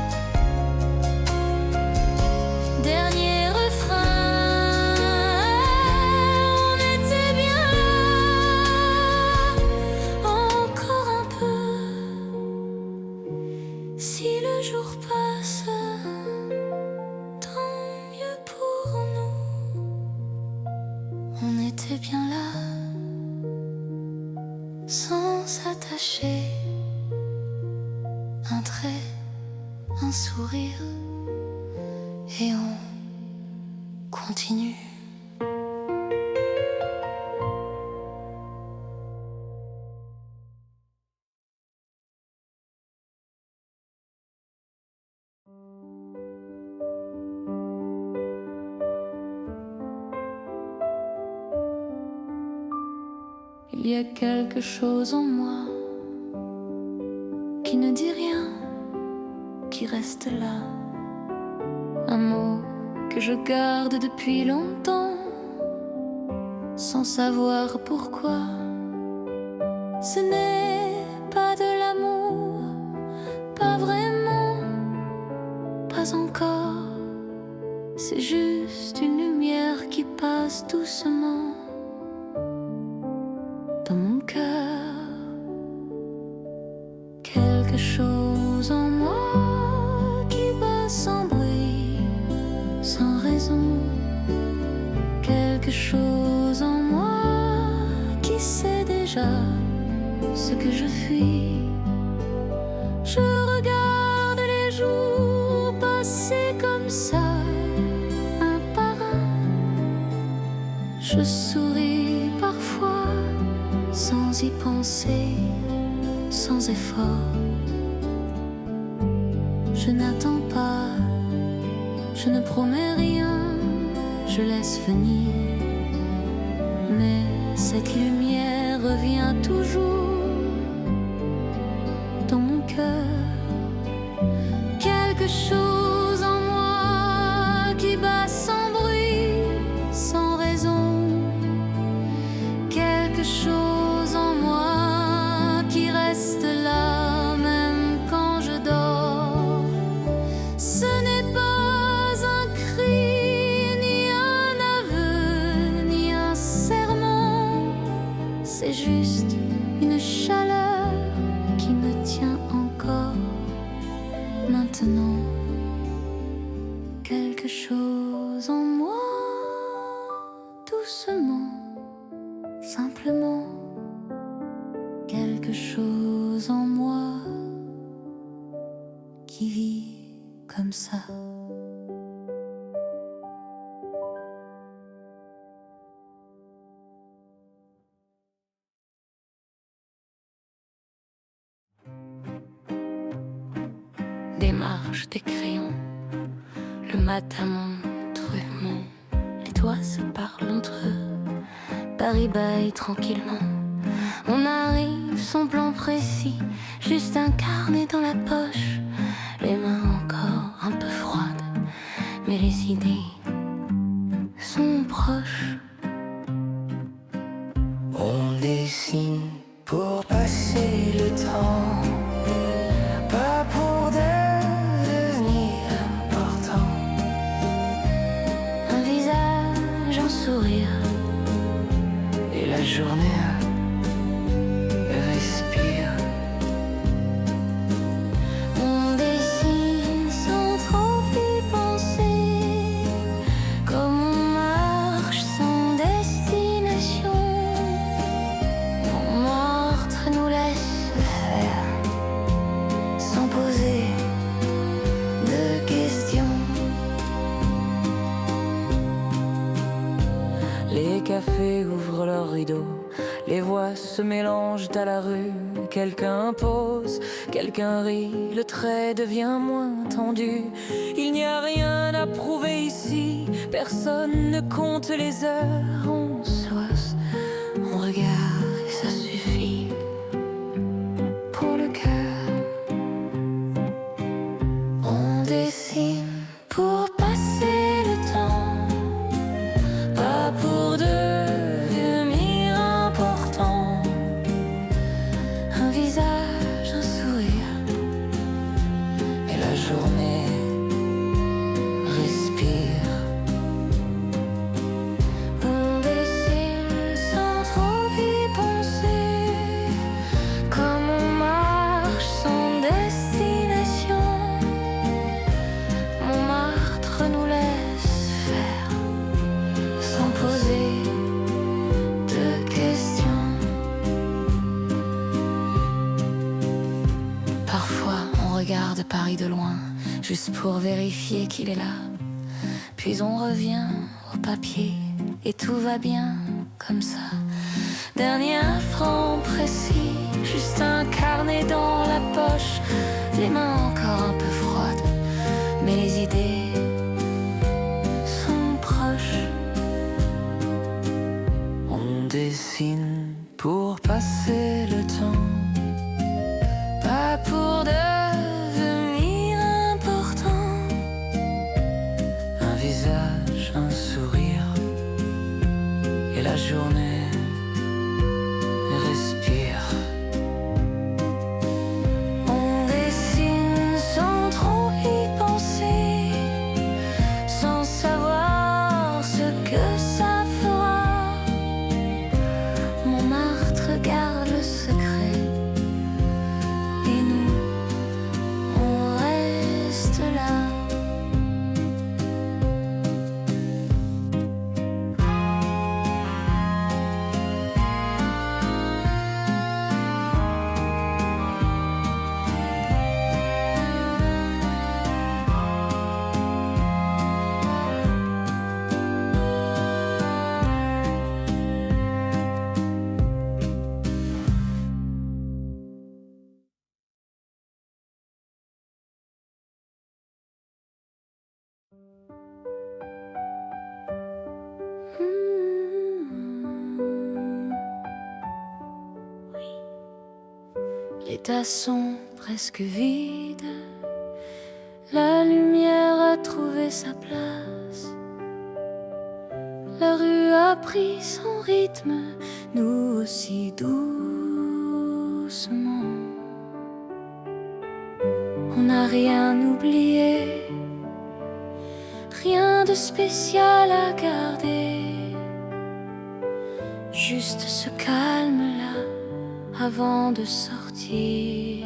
était bien là, sans s'attacher. Un trait, un sourire, et on continue. Il y a quelque chose en moi qui ne dit rien, qui reste là. Un mot que je garde depuis longtemps, sans savoir pourquoi. Ce n'est pas de l'amour, pas vraiment, pas encore. C'est juste une lumière qui passe doucement dans mon cœur. Quelque chose en moi qui bat sans bruit, sans raison. Quelque chose en moi qui sait déjà ce que je fuis. Je regarde les jours passer comme ça, un par un. Je souris parfois sans y penser, sans effort. Je n'attends pas, je ne promets rien, je laisse venir. Mais cette lumière revient toujours dans mon cœur. Quelque chose en moi qui bat sans bruit, sans raison. Quelque chose en moi qui reste là même quand je dors. Ce n'est pas un cri, ni un aveu, ni un serment. C'est juste une chaleur qui me tient encore maintenant. Quelque chose en moi, doucement, simplement. Quelque chose en moi qui vit comme ça. Des marches, des crayons. Le matin montre les doigts se parlent entre eux. Paris baille tranquillement. On arrive sans plan précis, juste un carnet dans la poche. Les mains encore un peu froides, mais les idées sont proches. On dessine pour passer le temps, pas pour devenir important. Un visage, un sourire, Et la journée respire. on dessine sans trop y penser, comme on marche sans destination. Montmartre nous laisse faire, sans poser de questions. Les cafés ouvrent leurs rideaux, les voix se mélangent à la rue. Quelqu'un pose, quelqu'un rit, le trait devient moins tendu. Il n'y a rien à prouver ici, personne ne compte les heures. On s'ose, on regarde et ça suffit pour le cœur. On dessine pour passer le temps, Pas pour devenir important. un visage, un sourire, Et la journée respire. on dessine juste pour vérifier qu'il est là. Puis on revient au papier et tout va bien comme ça. Dernier franc précis, juste un carnet dans la poche, les mains encore un peu froides, mais les idées sont proches. On dessine pour passer le temps, pas pour devenir important. Un visage, un sourire, et la journée respire. On dessine sans trop y penser, sans savoir ce que ça fera. Montmartre garde le secret, et nous, on reste là. Les tasses sont presque vides, la lumière a trouvé sa place. La rue a pris son rythme, nous aussi doucement. On n'a rien oublié, rien de spécial à garder, juste ce calme-là avant de sortir.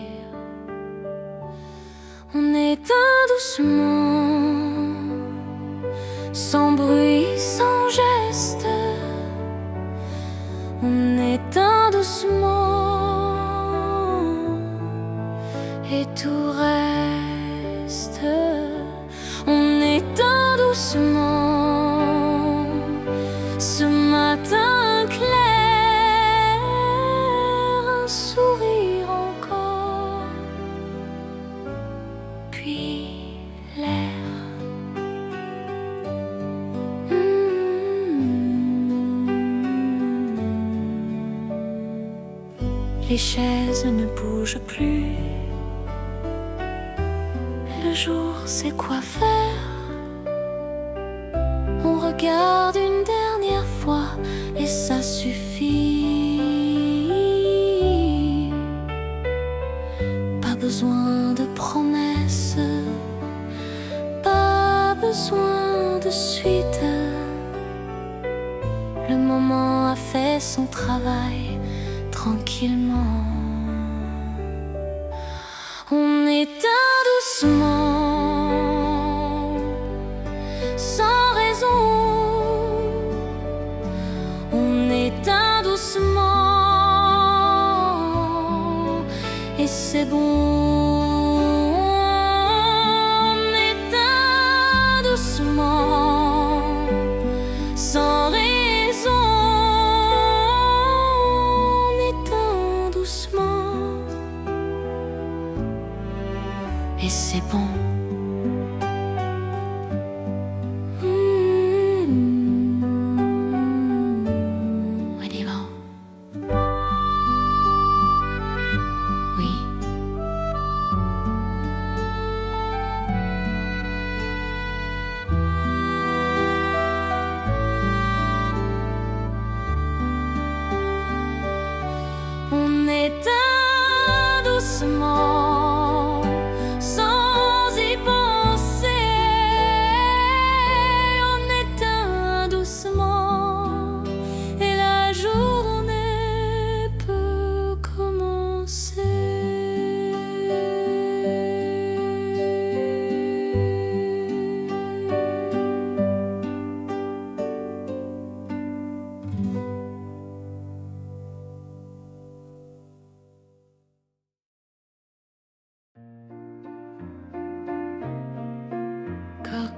On éteint doucement, sans bruit, sans geste. On éteint doucement, et tout reste. On éteint doucement, ce matin clair, un sourire encore, puis l'air. Les chaises ne bougent plus. Le jour sait quoi faire. On regarde une dernière fois et ça suffit. Pas besoin de promesses, pas besoin de suite. Le moment a fait son travail tranquillement. On éteint doucement, sans raison. On éteint doucement, et c'est bon. On éteint doucement, sans raison. On éteint doucement, et c'est bon. On y va. Oui,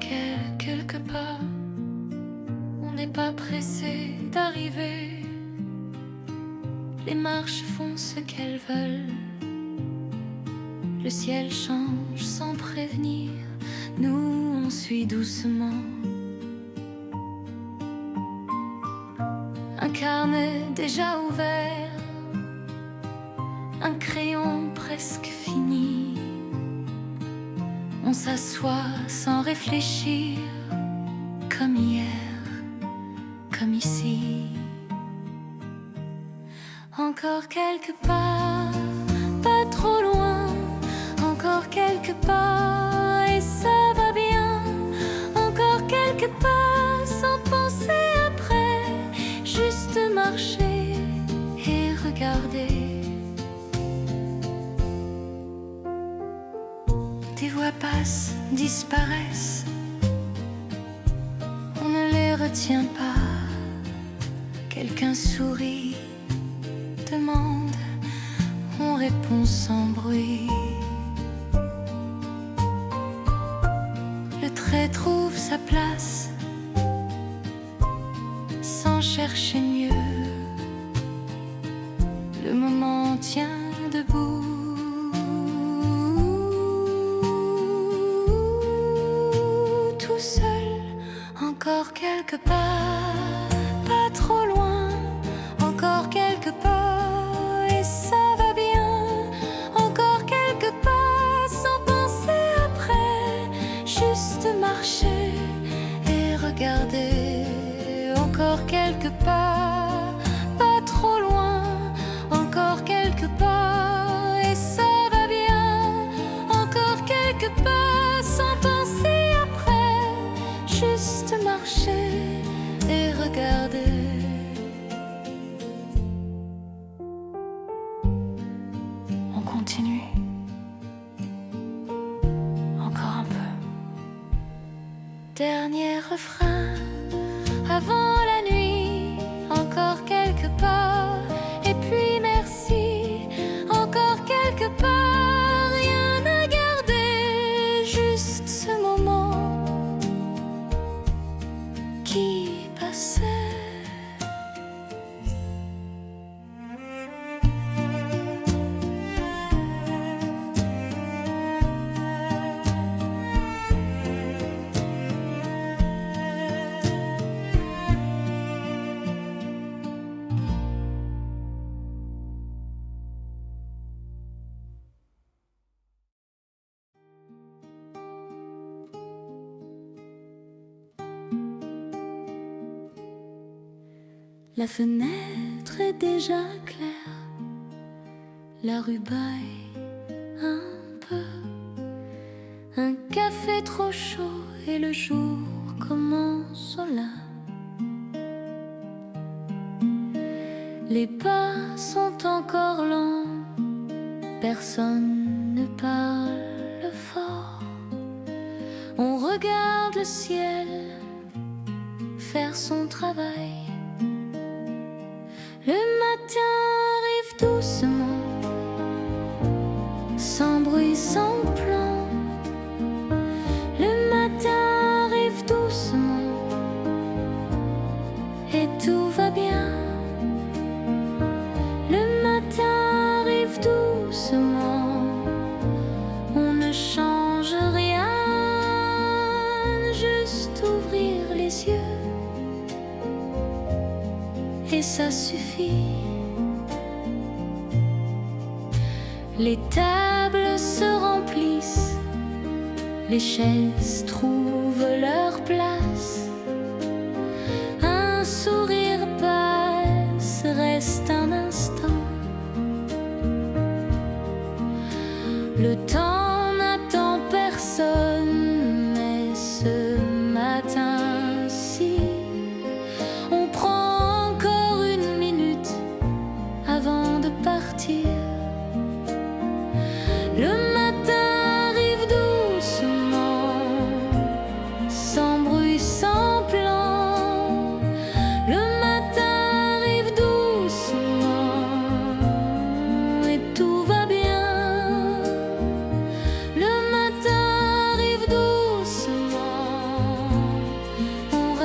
quelque part. On n'est pas pressé d'arriver. Les marches font ce qu'elles veulent. Le ciel change sans prévenir. Nous, on suit doucement. Un carnet déjà ouvert, un crayon presque fini. On s'assoit sans réfléchir, comme hier, comme ici. Encore quelque part, pas trop loin, encore quelque part, et ça va bien. Encore quelque part, sans penser après, juste marcher et regarder. Des voix passent, disparaissent, on ne les retient pas. Quelqu'un sourit, demande, on répond sans bruit. Le trait trouve sa place, sans chercher mieux. Le moment tient debout. Tout seul, encore quelque part, pas trop loin, encore quelque part, et ça va bien. Encore quelque part, sans penser après, juste marcher et regarder. Encore quelque part, pas trop loin, encore quelque part, et ça va bien. Encore quelque part, sans penser après, juste marcher et regarder. On continue. Encore un peu. Dernier refrain avant la nuit. Encore quelque part, et puis merci. Encore quelque part, rien à garder, juste ce moment qui passait. La fenêtre est déjà claire, la rue bâille un peu. Un café trop chaud et le jour commence là. Les pas sont encore lents, personne ne parle fort. On regarde le ciel faire son travail. Le matin arrive doucement, sans bruit, sans plan. Le matin arrive doucement, et tout va bien. Le matin arrive doucement, on ne change rien, juste ouvrir les yeux, et ça suffit. Les tables se remplissent, les chaises trouvent leur place. Un sourire passe, reste un instant. Le temps n'attend personne, mais ce matin-ci, on prend encore une minute avant de partir. Le matin arrive doucement, sans bruit, sans plan. Le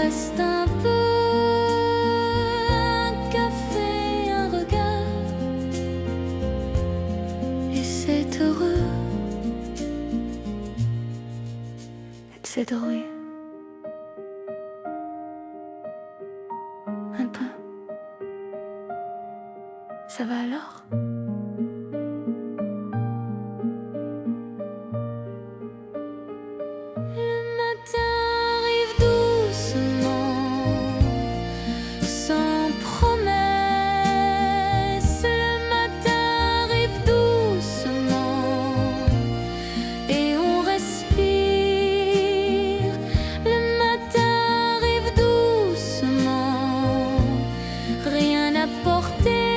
reste un peu, un café, un regard, et c'est heureux. C'est doré. Un peu. Ça va alors? Le matin arrive doucement, sans promesse. Le matin arrive doucement, et on respire. Le matin arrive doucement, rien à porter,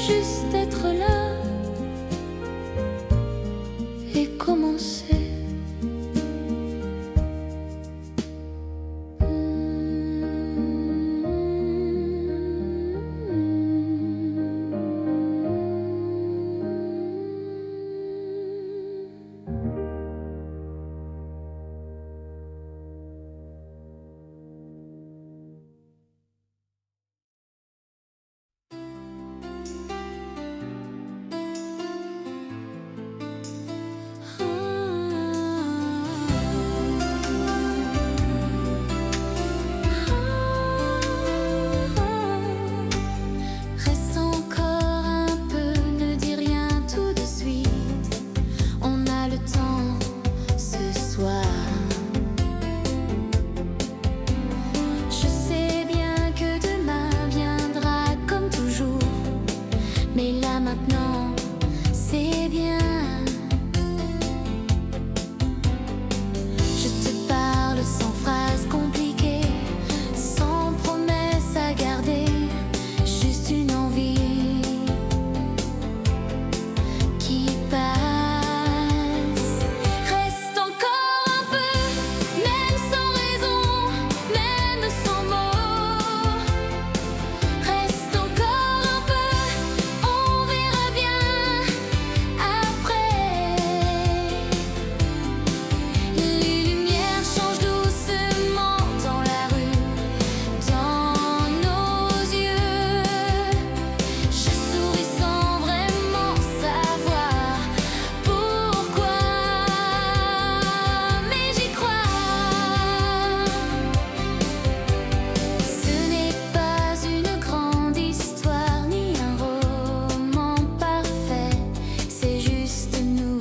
juste être là et commencer. Reste encore un peu, ne dis rien tout de suite. On a le temps ce soir. Je sais bien que demain viendra comme toujours, mais là maintenant, c'est bien. Je te parle sans phrases compliquées, sans promesses à garder, juste une envie qui passe. Reste encore un peu, même sans raison, même sans mots. Reste encore un peu, on verra bien après. Les lumières changent doucement dans la rue, dans nos yeux. Je souris sans vraiment savoir pourquoi, mais j'y crois. Ce n'est pas une grande histoire ni un roman parfait, c'est juste nous,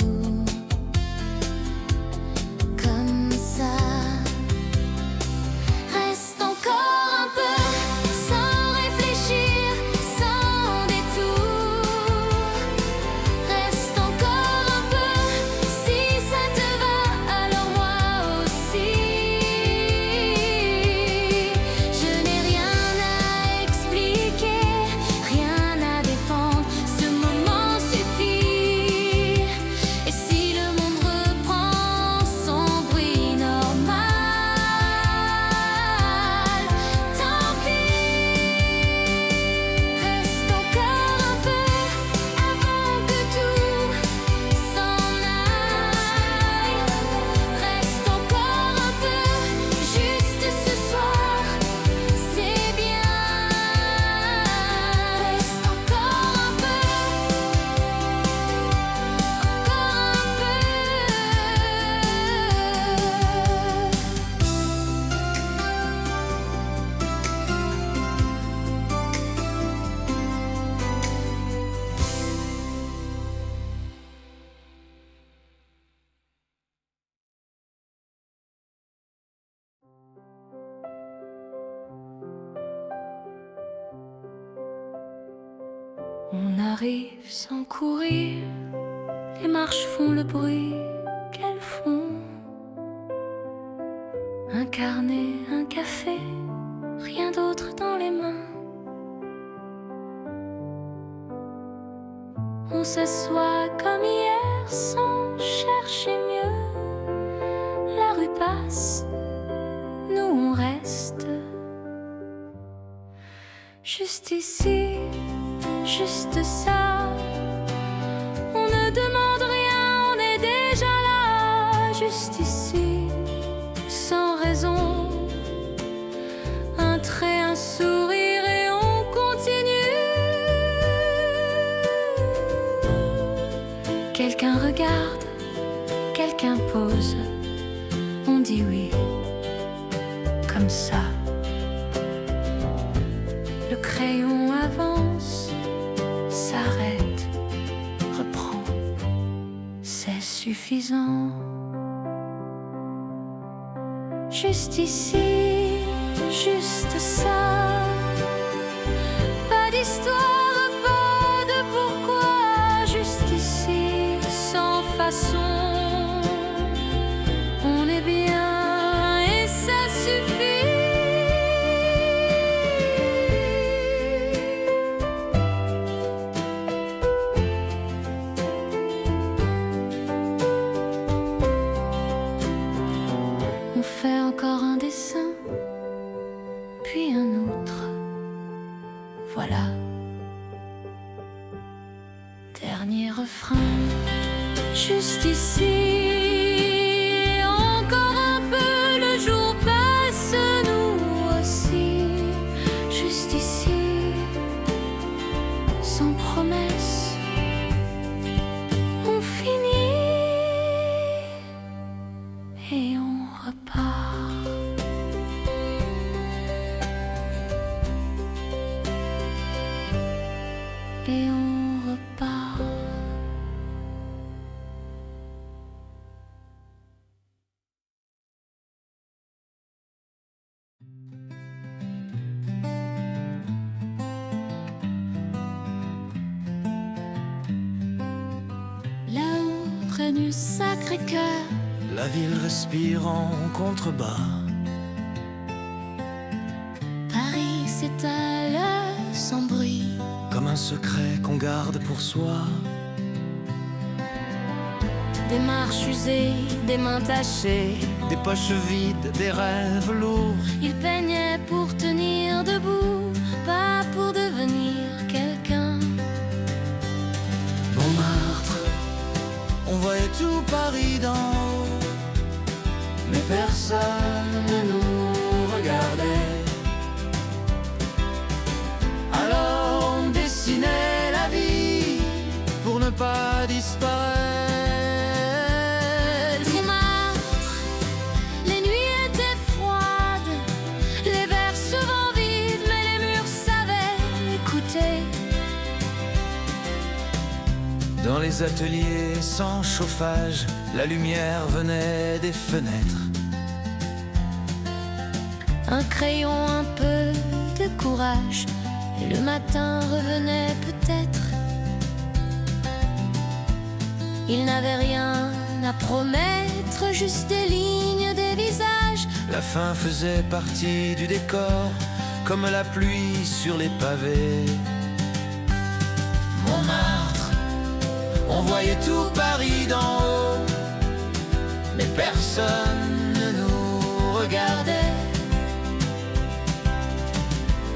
comme ça. Reste encore un peu, sans réfléchir, sans détour. Reste encore un peu, si ça te va, alors moi aussi. Je n'ai rien à expliquer, rien à défendre, ce moment suffit. Et si le monde reprend son bruit normal, tant pis. Reste encore un peu avant que tout s'en aille. Reste encore un peu, juste ce soir, c'est bien. Reste encore un peu, encore un peu. On arrive sans courir, les marches font le bruit qu'elles font. Un carnet, un café, rien d'autre dans les mains. On s'assoit comme hier sans chercher mieux. La rue passe, nous on reste. Juste ici, juste ça. On ne demande rien, on est déjà là. Juste ici, sans comme ça. Le crayon avance, s'arrête, reprend, c'est suffisant. Juste ici, juste ça, pas d'histoire, pas de pourquoi. Juste ici, sans façon, on est bien et ça suffit. On fait encore un dessin, puis un autre. Voilà. Dernier refrain, juste ici. Encore un peu, le jour passe, nous aussi. Juste ici, sans promesse, on finit et on repart. Et on repart. Là-haut, près du Sacré-Cœur, La ville respire en contrebas. Paris s'étale sans bruit. Comme un secret qu'on garde pour soi. Des marches usées, des mains tachées. Des poches vides, des rêves lourds. Il peignait pour tenir debout, pas pour devenir quelqu'un. Montmartre, on voyait tout Paris d'en haut. Mais personne ne nous regardait. Alors on dessinait la vie pour ne pas disparaître. Montmartre, les nuits étaient froides, les verres souvent vides, mais les murs savaient écouter. Dans les ateliers sans chauffage, la lumière venait des fenêtres. Un crayon, un peu de courage, et le matin revenait peut-être. Il n'avait rien à promettre, juste des lignes, des visages. La fin faisait partie du décor, comme la pluie sur les pavés. Montmartre, on voyait tout Paris d'en haut, mais personne ne nous regardait.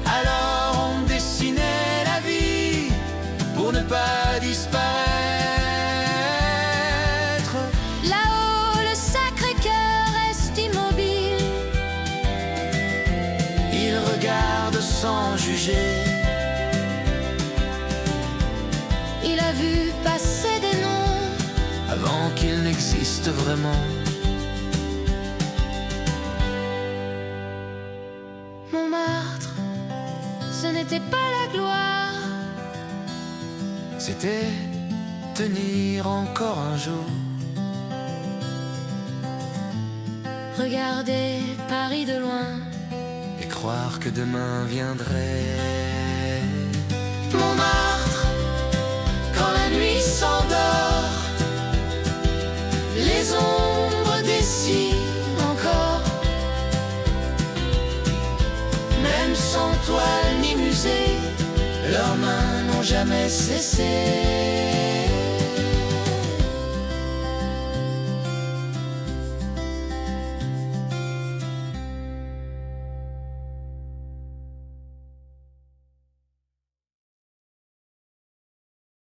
Alors on dessinait la vie pour ne pas disparaître. Là-haut, le Sacré-Cœur reste immobile. Il regarde sans juger. Il a vu passer des noms Avant qu'il n'existe vraiment. Montmartre, ce n'était pas la gloire. C'était tenir encore un jour. Regarder Paris de loin. Et croire que demain viendrait. Montmartre, quand la nuit s'endort, les ombres dessinent encore. Même sans toile ni musée, leurs mains n'ont jamais cessé.